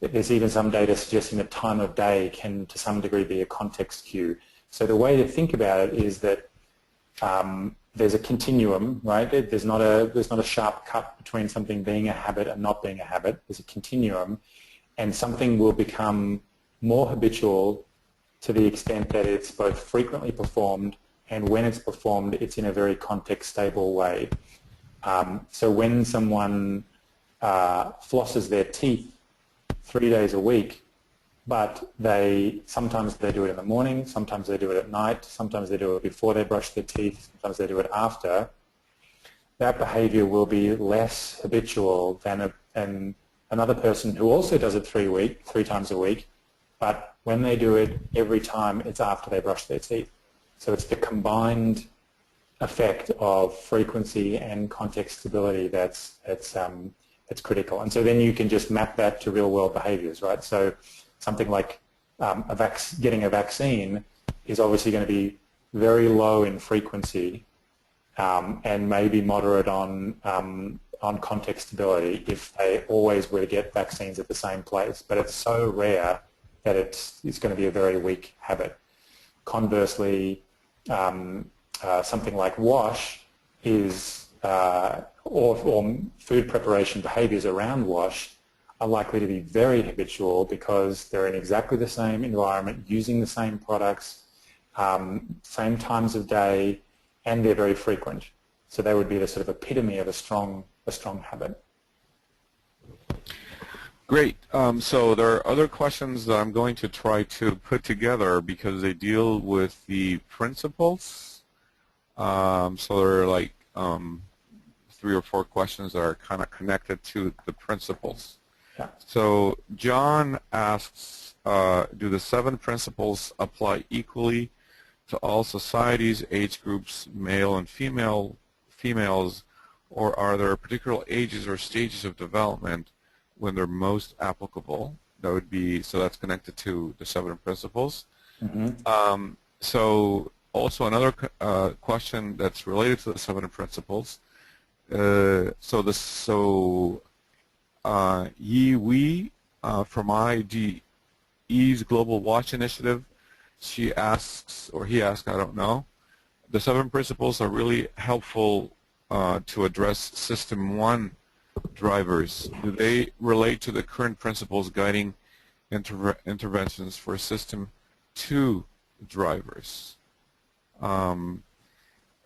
[SPEAKER 3] There's even some data suggesting that time of day can, to some degree, be a context cue. So the way to think about it is that there's a continuum, right? There's not a sharp cut between something being a habit and not being a habit. There's a continuum, and something will become more habitual to the extent that it's both frequently performed, and when it's performed, it's in a very context-stable way. So when someone flosses their teeth 3 days a week, but sometimes they do it in the morning, sometimes they do it at night, sometimes they do it before they brush their teeth, sometimes they do it after, that behavior will be less habitual than another person who also does it 3 times a week, but when they do it every time, it's after they brush their teeth. So it's the combined effect of frequency and context stability that's critical. And so then you can just map that to real-world behaviors, right? So something like getting a vaccine is obviously going to be very low in frequency and maybe moderate on context stability if they always were to get vaccines at the same place. But it's so rare that it's going to be a very weak habit. Conversely, something like wash is, or food preparation behaviors around wash are likely to be very habitual because they're in exactly the same environment, using the same products, same times of day, and they're very frequent. So they would be the sort of epitome of a strong habit.
[SPEAKER 2] Great. So there are other questions that I'm going to try to put together because they deal with the principles. So there are like 3 or 4 questions that are kind of connected to the principles.
[SPEAKER 3] Yeah.
[SPEAKER 2] So John asks, do the 7 principles apply equally to all societies, age groups, male and females, or are there particular ages or stages of development when they're most applicable? That would be, so that's connected to the 7 principles. Mm-hmm. So also another question that's related to the 7 principles. Yi Wei from IDE's Global Watch Initiative, she asks, or he asks, I don't know, the 7 principles are really helpful to address System 1 drivers. Do they relate to the current principles guiding interventions for System 2 drivers? And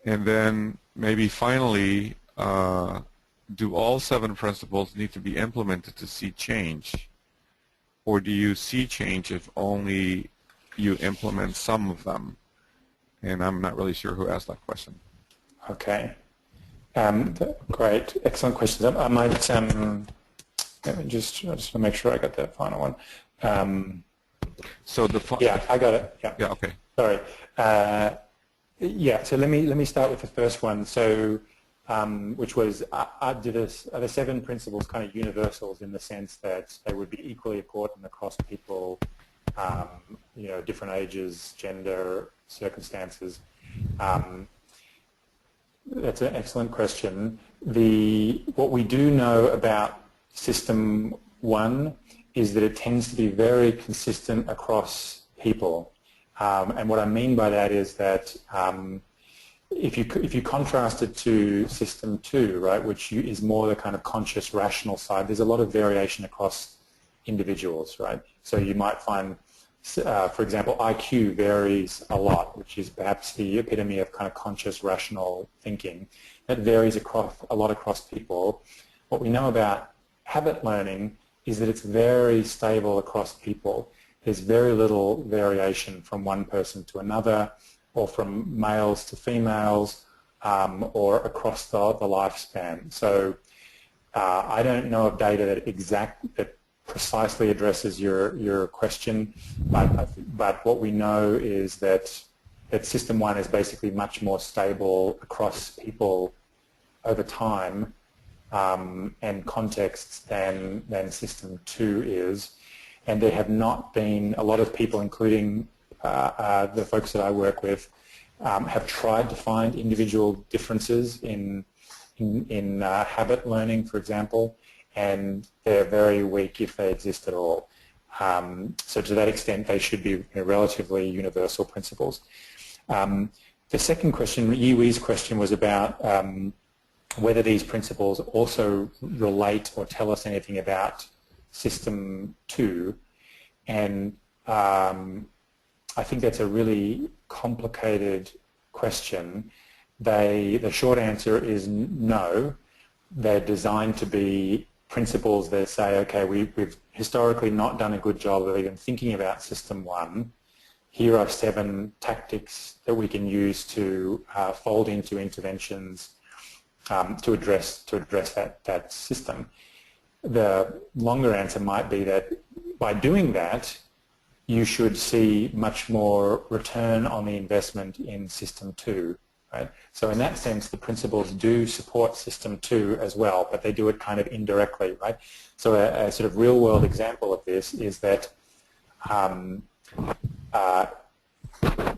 [SPEAKER 2] then maybe finally, do all 7 principles need to be implemented to see change? Or do you see change if only you implement some of them? And I'm not really sure who asked that question.
[SPEAKER 3] Okay. Great. Excellent questions. I might, let me just want to make sure I got that final one. Yeah, I got it. Yeah.
[SPEAKER 2] Yeah, okay.
[SPEAKER 3] Sorry. Yeah, so let me start with the first one. So, which was, are the 7 principles kind of universals in the sense that they would be equally important across people, different ages, gender, circumstances? That's an excellent question. What we do know about System 1 is that it tends to be very consistent across people. And what I mean by that is that if you contrast it to System 2, right, which is more the kind of conscious, rational side, there's a lot of variation across individuals, right? So you might find, for example, IQ varies a lot, which is perhaps the epitome of kind of conscious, rational thinking. That varies a lot across people. What we know about habit learning is that it's very stable across people. There's very little variation from one person to another, or from males to females, or across the lifespan. So I don't know of data that precisely addresses your question, but what we know is that System 1 is basically much more stable across people over time, and contexts than System 2 is. And there have not been a lot of people, including the folks that I work with, have tried to find individual differences in habit learning, for example, and they're very weak if they exist at all. So to that extent, they should be relatively universal principles. The second question, Yiwee's question, was about whether these principles also relate or tell us anything about System 2. And I think that's a really complicated question. The short answer is no. They're designed to be principles that say, okay, we've historically not done a good job of even thinking about System 1. Here are 7 tactics that we can use to fold into interventions to address that system. The longer answer might be that by doing that, you should see much more return on the investment in System 2. Right? So in that sense, the principles do support System 2 as well, but they do it kind of indirectly. Right? So a sort of real-world example of this is that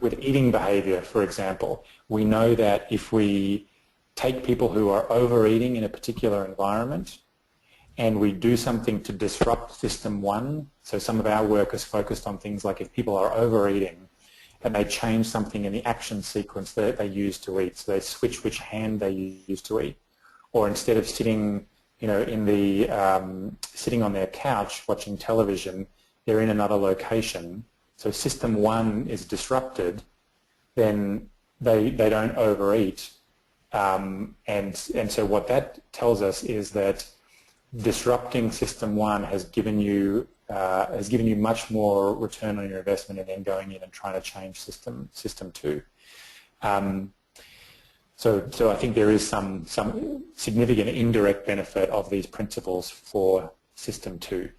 [SPEAKER 3] with eating behavior, for example, we know that if we take people who are overeating in a particular environment and we do something to disrupt System 1, so some of our work is focused on things like if people are overeating and they change something in the action sequence that they use to eat, so they switch which hand they use to eat, or instead of sitting, in the sitting on their couch watching television, they're in another location. So System 1 is disrupted, then they don't overeat, and so what that tells us is that disrupting System 1 has given you much more return on your investment, and then going in and trying to change System 2. So I think there is some significant indirect benefit of these principles for System 2.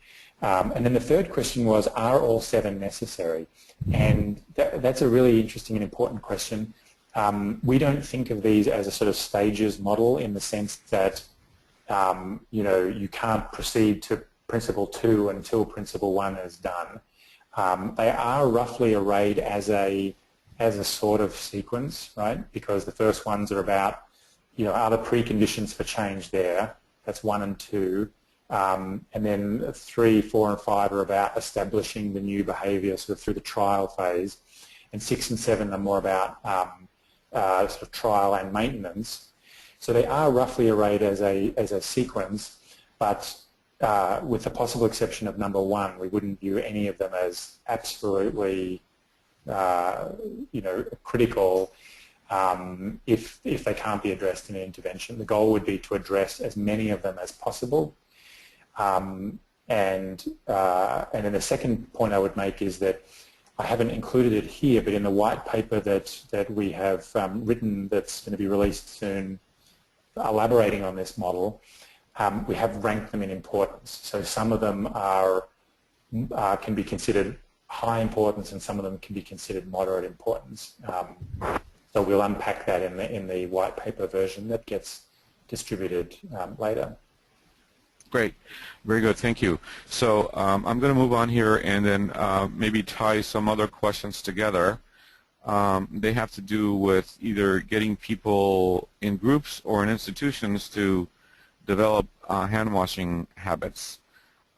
[SPEAKER 3] And then the third question was, are all 7 necessary? And that's a really interesting and important question. We don't think of these as a sort of stages model in the sense that you can't proceed to Principle 2 until Principle 1 is done. They are roughly arrayed as a sort of sequence, right? Because the first ones are about, are the preconditions for change there? That's 1 and 2. And then 3, 4, and 5 are about establishing the new behaviour sort of through the trial phase. And 6 and 7 are more about sort of trial and maintenance. So they are roughly arrayed as a sequence, but with the possible exception of number 1, we wouldn't view any of them as absolutely critical if they can't be addressed in an intervention. The goal would be to address as many of them as possible. And then the second point I would make is that I haven't included it here, but in the white paper that we have written that's going to be released soon, elaborating on this model, we have ranked them in importance. So some of them can be considered high importance, and some of them can be considered moderate importance. So we'll unpack that in the white paper version that gets distributed later.
[SPEAKER 2] Great. Very good. Thank you. So I'm going to move on here and then maybe tie some other questions together. They have to do with either getting people in groups or in institutions to develop hand washing habits.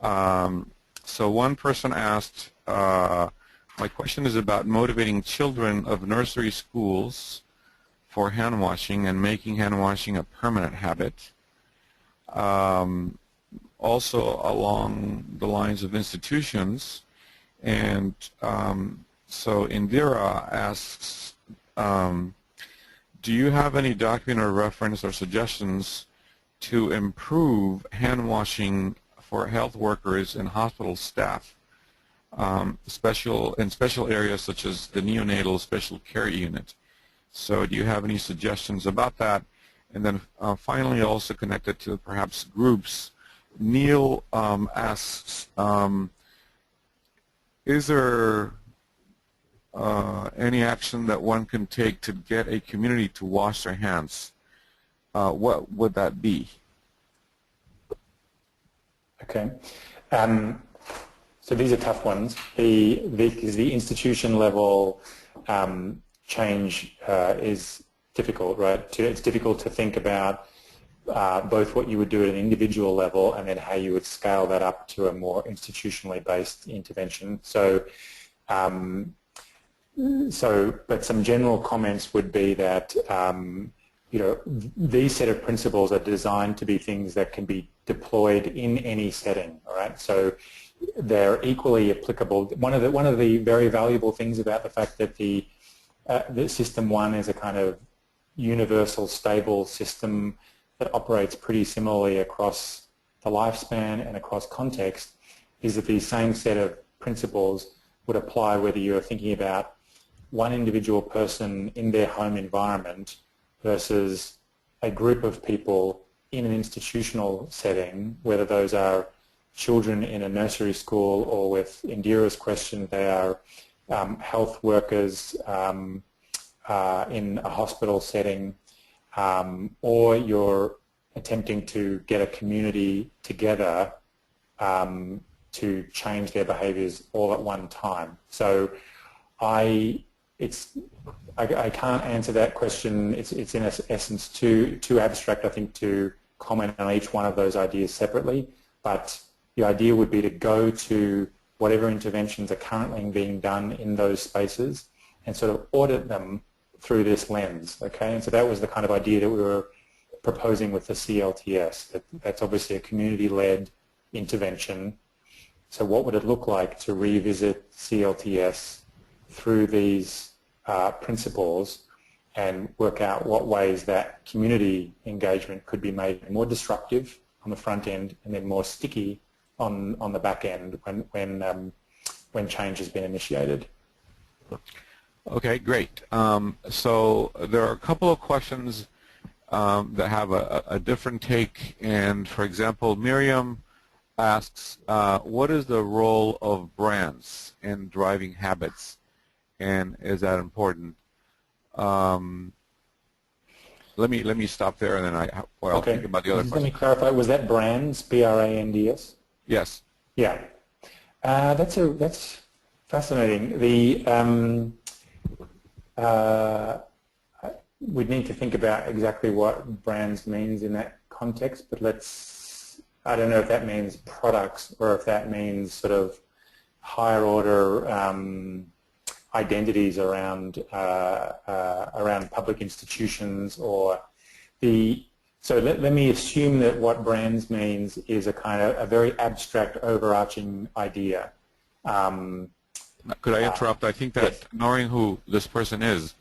[SPEAKER 2] So one person asked, my question is about motivating children of nursery schools for hand washing and making hand washing a permanent habit. Also along the lines of institutions, and so Indira asks, do you have any document or reference or suggestions to improve hand washing for health workers and hospital staff, in special areas such as the neonatal special care unit? So do you have any suggestions about that? And then finally, also connected to perhaps groups, Neal asks, is there any action that one can take to get a community to wash their hands? What would that be?
[SPEAKER 3] Okay. So these are tough ones. The institution level change is difficult, right? It's difficult to think about both what you would do at an individual level and then how you would scale that up to a more institutionally based intervention. So, but some general comments would be that these set of principles are designed to be things that can be deployed in any setting. All right, so they're equally applicable. One of the very valuable things about the fact that the System 1 is a kind of universal, stable system that operates pretty similarly across the lifespan and across context is that these same set of principles would apply whether you're thinking about one individual person in their home environment versus a group of people in an institutional setting, whether those are children in a nursery school or with Indira's question, they are health workers in a hospital setting, or you're attempting to get a community together to change their behaviours all at one time. So I can't answer that question. It's in essence too abstract, I think, to comment on each one of those ideas separately. But the idea would be to go to whatever interventions are currently being done in those spaces and sort of audit them through this lens. Okay, and so that was the kind of idea that we were proposing with the CLTS. That's obviously a community-led intervention. So what would it look like to revisit CLTS through these principles and work out what ways that community engagement could be made more disruptive on the front end and then more sticky on the back end when change has been initiated.
[SPEAKER 2] Okay, great. So there are a couple of questions that have a different take, and for example, Miriam asks, what is the role of brands in driving habits, and is that important? Let me stop there, and then I'll think about the other question.
[SPEAKER 3] Let me clarify. Was that brands? B-R-A-N-D-S?
[SPEAKER 2] Yes.
[SPEAKER 3] Yeah. That's fascinating. We'd need to think about exactly what brands means in that context, but I don't know if that means products or if that means sort of higher order identities around public institutions or so let me assume that what brands means is a very abstract overarching idea.
[SPEAKER 2] Could I interrupt? I think that yes. Knowing who this person is,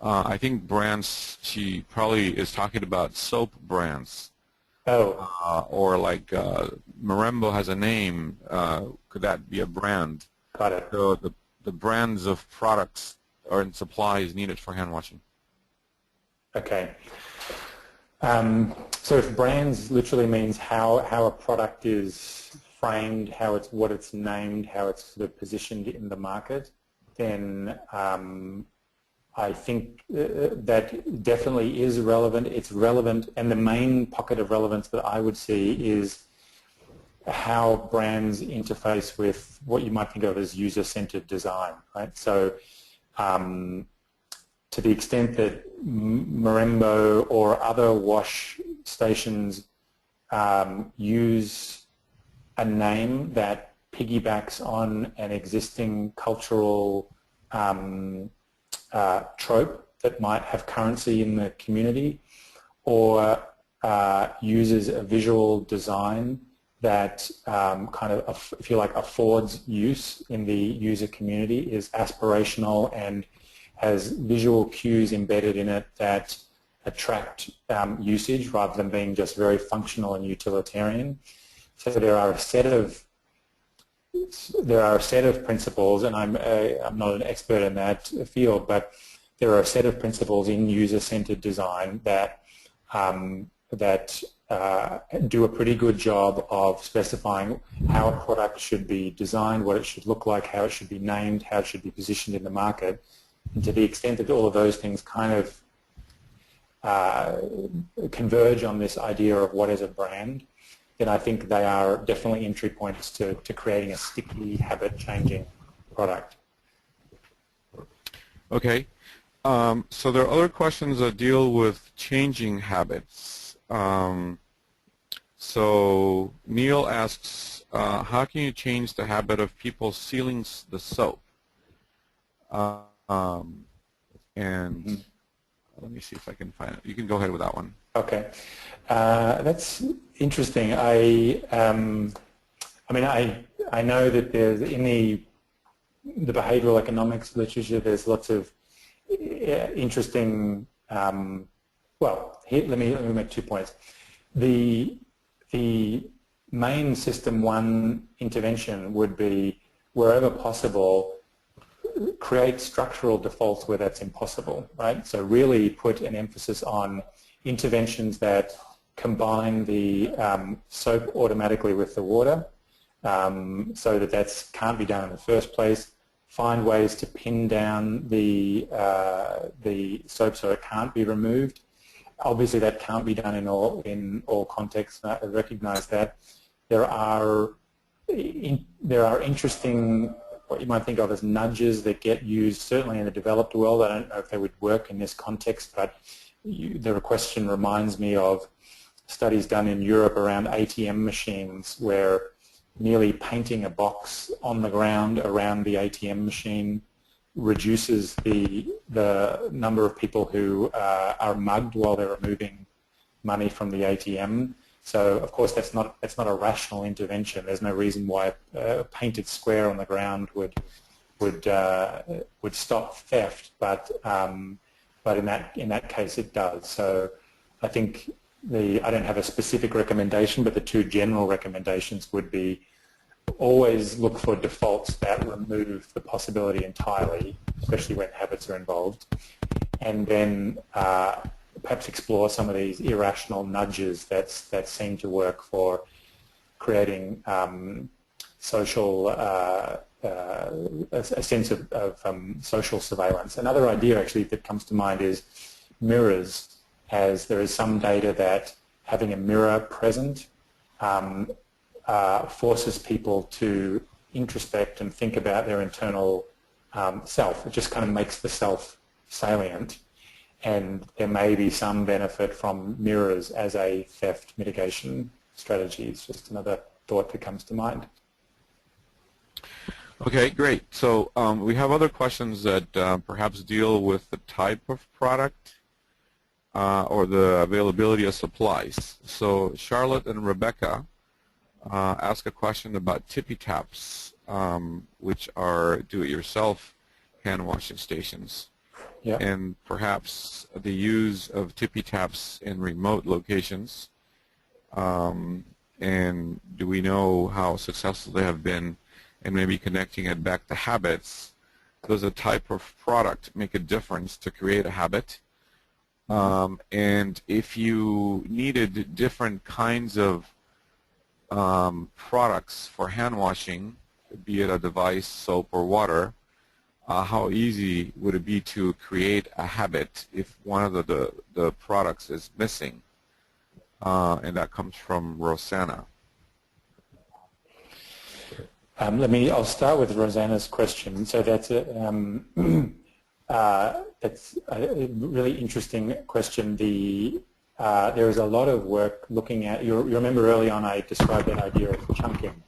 [SPEAKER 2] I think brands, she probably is talking about soap brands.
[SPEAKER 3] Oh.
[SPEAKER 2] Or like Marembo has a name. Could that be a brand?
[SPEAKER 3] Got it.
[SPEAKER 2] So the brands of products or in supplies needed for hand washing.
[SPEAKER 3] Okay. So if brands literally means how a product is framed, what it's named, how it's sort of positioned in the market, then I think that definitely is relevant. It's relevant, and the main pocket of relevance that I would see is how brands interface with what you might think of as user-centered design, right? So to the extent that Marembo or other wash stations use a name that piggybacks on an existing cultural trope that might have currency in the community, or uses a visual design that kind of, if you like, affords use in the user community, is aspirational and has visual cues embedded in it that attract usage rather than being just very functional and utilitarian. So there are a set of principles, and I'm not an expert in that field, but there are a set of principles in user-centered design that do a pretty good job of specifying how a product should be designed, what it should look like, how it should be named, how it should be positioned in the market. And to the extent that all of those things kind of converge on this idea of what is a brand, then I think they are definitely entry points to creating a sticky, habit-changing product.
[SPEAKER 2] Okay. So there are other questions that deal with changing habits. So Neal asks, how can you change the habit of people sealing the soap? And let me see if I can find it. You can go ahead with that one.
[SPEAKER 3] Okay, that's interesting. I mean, I know that there's in the behavioral economics literature, there's lots of interesting. Well, here, let me make 2 points. The main system one intervention would be, wherever possible, create structural defaults where that's impossible, right? So really put an emphasis on interventions that combine the soap automatically with the water, so that can't be done in the first place. Find ways to pin down the soap so it can't be removed. Obviously, that can't be done in all contexts. I recognize that. There are interesting, what you might think of as nudges that get used, certainly in the developed world. I don't know if they would work in this context, but the question reminds me of studies done in Europe around ATM machines, where merely painting a box on the ground around the ATM machine reduces the number of people who are mugged while they're removing money from the ATM. So of course that's not a rational intervention. There's no reason why a painted square on the ground would stop theft, but in that case it does. So I think I don't have a specific recommendation, but the two general recommendations would be always look for defaults that remove the possibility entirely, especially when habits are involved, and then perhaps explore some of these irrational nudges that seem to work for creating social a sense of social surveillance. Another idea actually that comes to mind is mirrors, as there is some data that having a mirror present forces people to introspect and think about their internal self. It just kind of makes the self salient, and there may be some benefit from mirrors as a theft mitigation strategy. It's just another thought that comes to mind.
[SPEAKER 2] Okay, great. So we have other questions that perhaps deal with the type of product or the availability of supplies. So Charlotte and Rebecca ask a question about tippy taps, which are do-it-yourself hand washing stations.
[SPEAKER 3] Yeah.
[SPEAKER 2] And perhaps the use of tippy taps in remote locations. And do we know how successful they have been, and maybe connecting it back to habits? Does a type of product make a difference to create a habit? And if you needed different kinds of products for hand washing, be it a device, soap, or water, how easy would it be to create a habit if one of the products is missing? And that comes from Rosanna.
[SPEAKER 3] I'll start with Rosanna's question. So that's a really interesting question. There is a lot of work looking at, you remember early on I described that idea of chunking.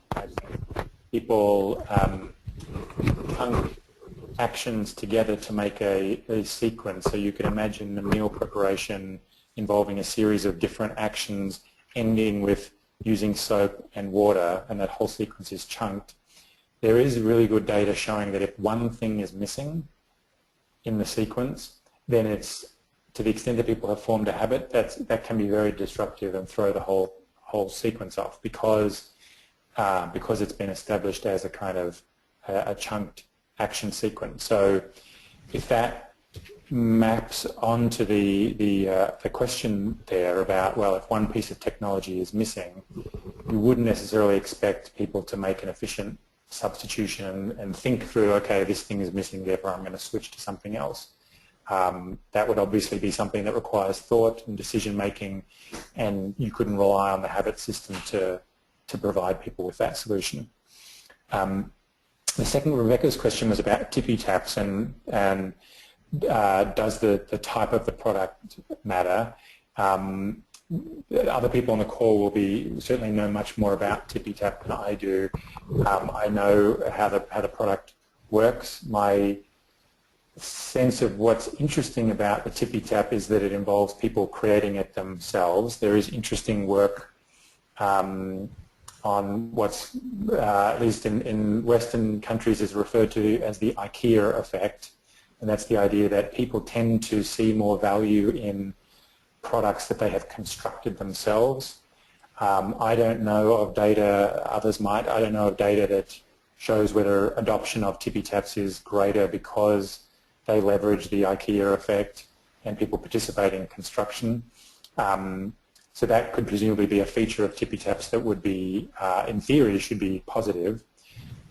[SPEAKER 3] People chunk actions together to make a sequence. So you could imagine the meal preparation involving a series of different actions ending with using soap and water, and that whole sequence is chunked. There is really good data showing that if one thing is missing in the sequence, then it's, to the extent that people have formed a habit, that can be very disruptive and throw the whole sequence off, because it's been established as a kind of a chunked action sequence. So if that maps onto the question there about, well, if one piece of technology is missing, you wouldn't necessarily expect people to make an efficient substitution and think through, okay, this thing is missing, therefore I'm going to switch to something else. that would obviously be something that requires thought and decision making, and you couldn't rely on the habit system to provide people with that solution. The second, Rebecca's question was about tippy taps and does the type of the product matter? Other people on the call will certainly know much more about tippy tap than I do. I know how the product works. My sense of what's interesting about the tippy tap is that it involves people creating it themselves. There is interesting work on what's, at least in Western countries, is referred to as the IKEA effect, and that's the idea that people tend to see more value in products that they have constructed themselves. I don't know of data, others might, I don't know of data that shows whether adoption of tippy taps is greater because they leverage the IKEA effect and people participate in construction. So that could presumably be a feature of tippy taps that would be, in theory, should be positive.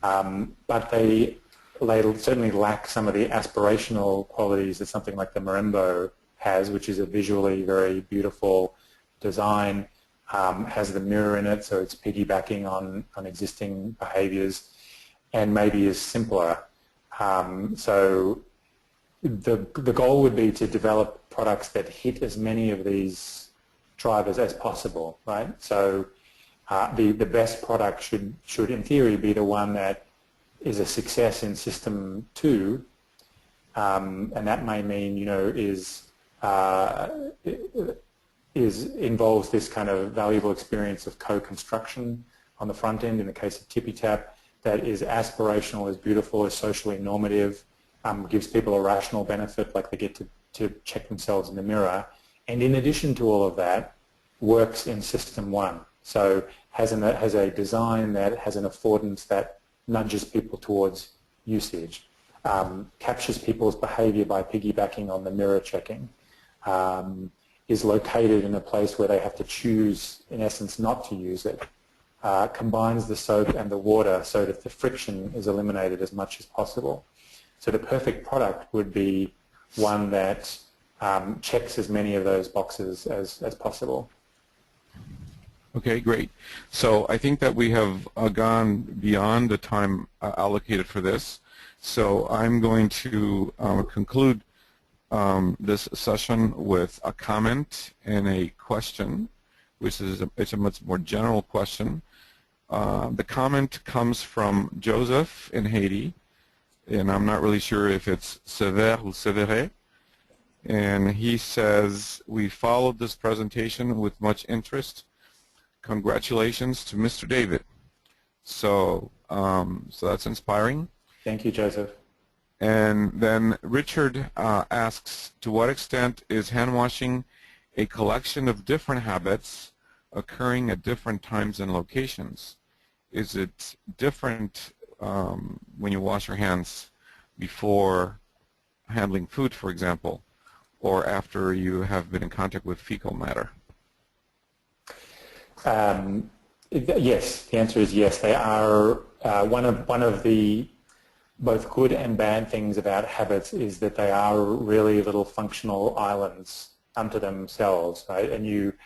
[SPEAKER 3] But they certainly lack some of the aspirational qualities that something like the Marimbo has, which is a visually very beautiful design, has the mirror in it, so it's piggybacking on existing behaviors, and maybe is simpler. So the goal would be to develop products that hit as many of these drivers as possible, right? So the best product should in theory be the one that is a success in system 2, and that may mean, you know, involves this kind of valuable experience of co-construction on the front end in the case of tippy tap, that is aspirational, is beautiful, is socially normative, gives people a rational benefit, like they get to check themselves in the mirror, and in addition to all of that, works in system 1. So has a design that has an affordance that nudges people towards usage, captures people's behavior by piggybacking on the mirror checking, is located in a place where they have to choose, in essence, not to use it, combines the soap and the water so that the friction is eliminated as much as possible. So the perfect product would be one that checks as many of those boxes as possible.
[SPEAKER 2] Okay, great. So I think that we have gone beyond the time allocated for this. So I'm going to conclude this session with a comment and a question, which is it's a much more general question. The comment comes from Joseph in Haiti, and I'm not really sure if it's Sever or Severe. And he says, we followed this presentation with much interest. Congratulations to Mr. David. So, so that's inspiring.
[SPEAKER 3] Thank you, Joseph.
[SPEAKER 2] And then Richard asks, to what extent is hand washing a collection of different habits occurring at different times and locations? Is it different when you wash your hands before handling food, for example, or after you have been in contact with fecal matter?
[SPEAKER 3] Yes, the answer is yes. They are one of the both good and bad things about habits is that they are really little functional islands unto themselves, right? And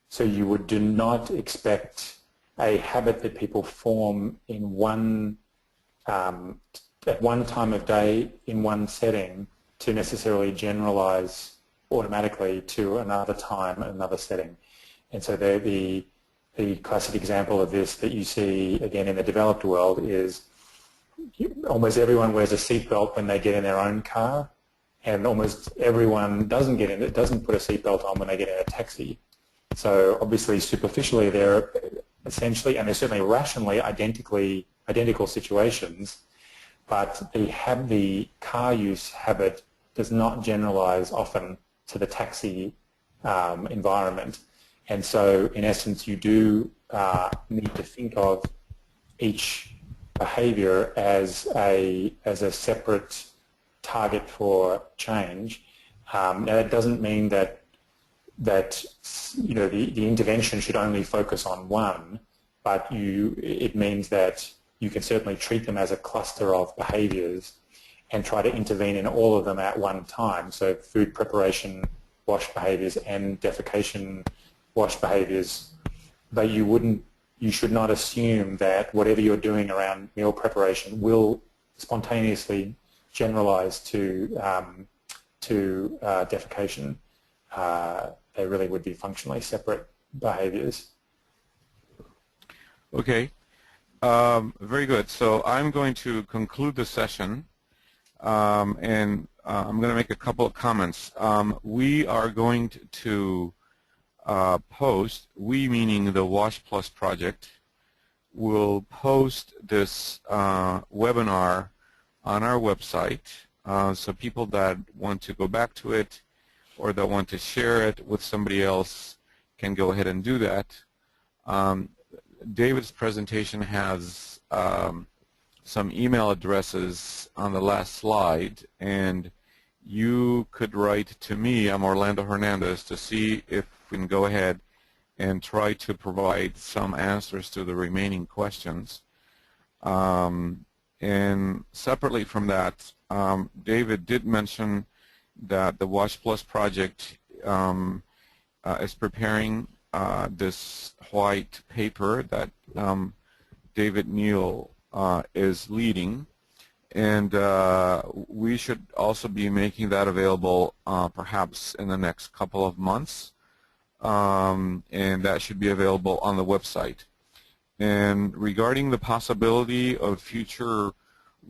[SPEAKER 3] so you do not expect a habit that people form in at one time of day in one setting to necessarily generalize automatically to another time, another setting. And so the classic example of this that you see again in the developed world is almost everyone wears a seatbelt when they get in their own car, and almost everyone doesn't put a seatbelt on when they get in a taxi. So obviously superficially they're essentially, and they're certainly rationally identical situations, but the car use habit does not generalize often to the taxi environment. And so, in essence, you do need to think of each behavior as a separate target for change. Now, that doesn't mean that you know the intervention should only focus on one, but it means that you can certainly treat them as a cluster of behaviors, and try to intervene in all of them at one time. So food preparation wash behaviours and defecation wash behaviours. But you should not assume that whatever you're doing around meal preparation will spontaneously generalise to defecation. They really would be functionally separate behaviours.
[SPEAKER 2] Okay, very good. So I'm going to conclude the session, and I'm going to make a couple of comments. We are going to post, we meaning the Wash Plus project, will post this webinar on our website, so people that want to go back to it or that want to share it with somebody else can go ahead and do that. David's presentation has some email addresses on the last slide, and you could write to me, I'm Orlando Hernandez, to see if we can go ahead and try to provide some answers to the remaining questions. And separately from that, David did mention that the Wash Plus project is preparing this white paper that David Neal is leading, and we should also be making that available perhaps in the next couple of months, and that should be available on the website. And regarding the possibility of future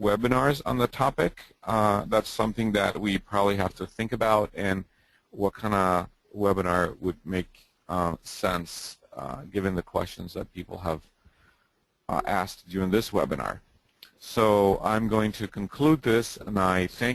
[SPEAKER 2] webinars on the topic, that's something that we probably have to think about, and what kind of webinar would make sense given the questions that people have asked during this webinar. So I'm going to conclude this, and I thank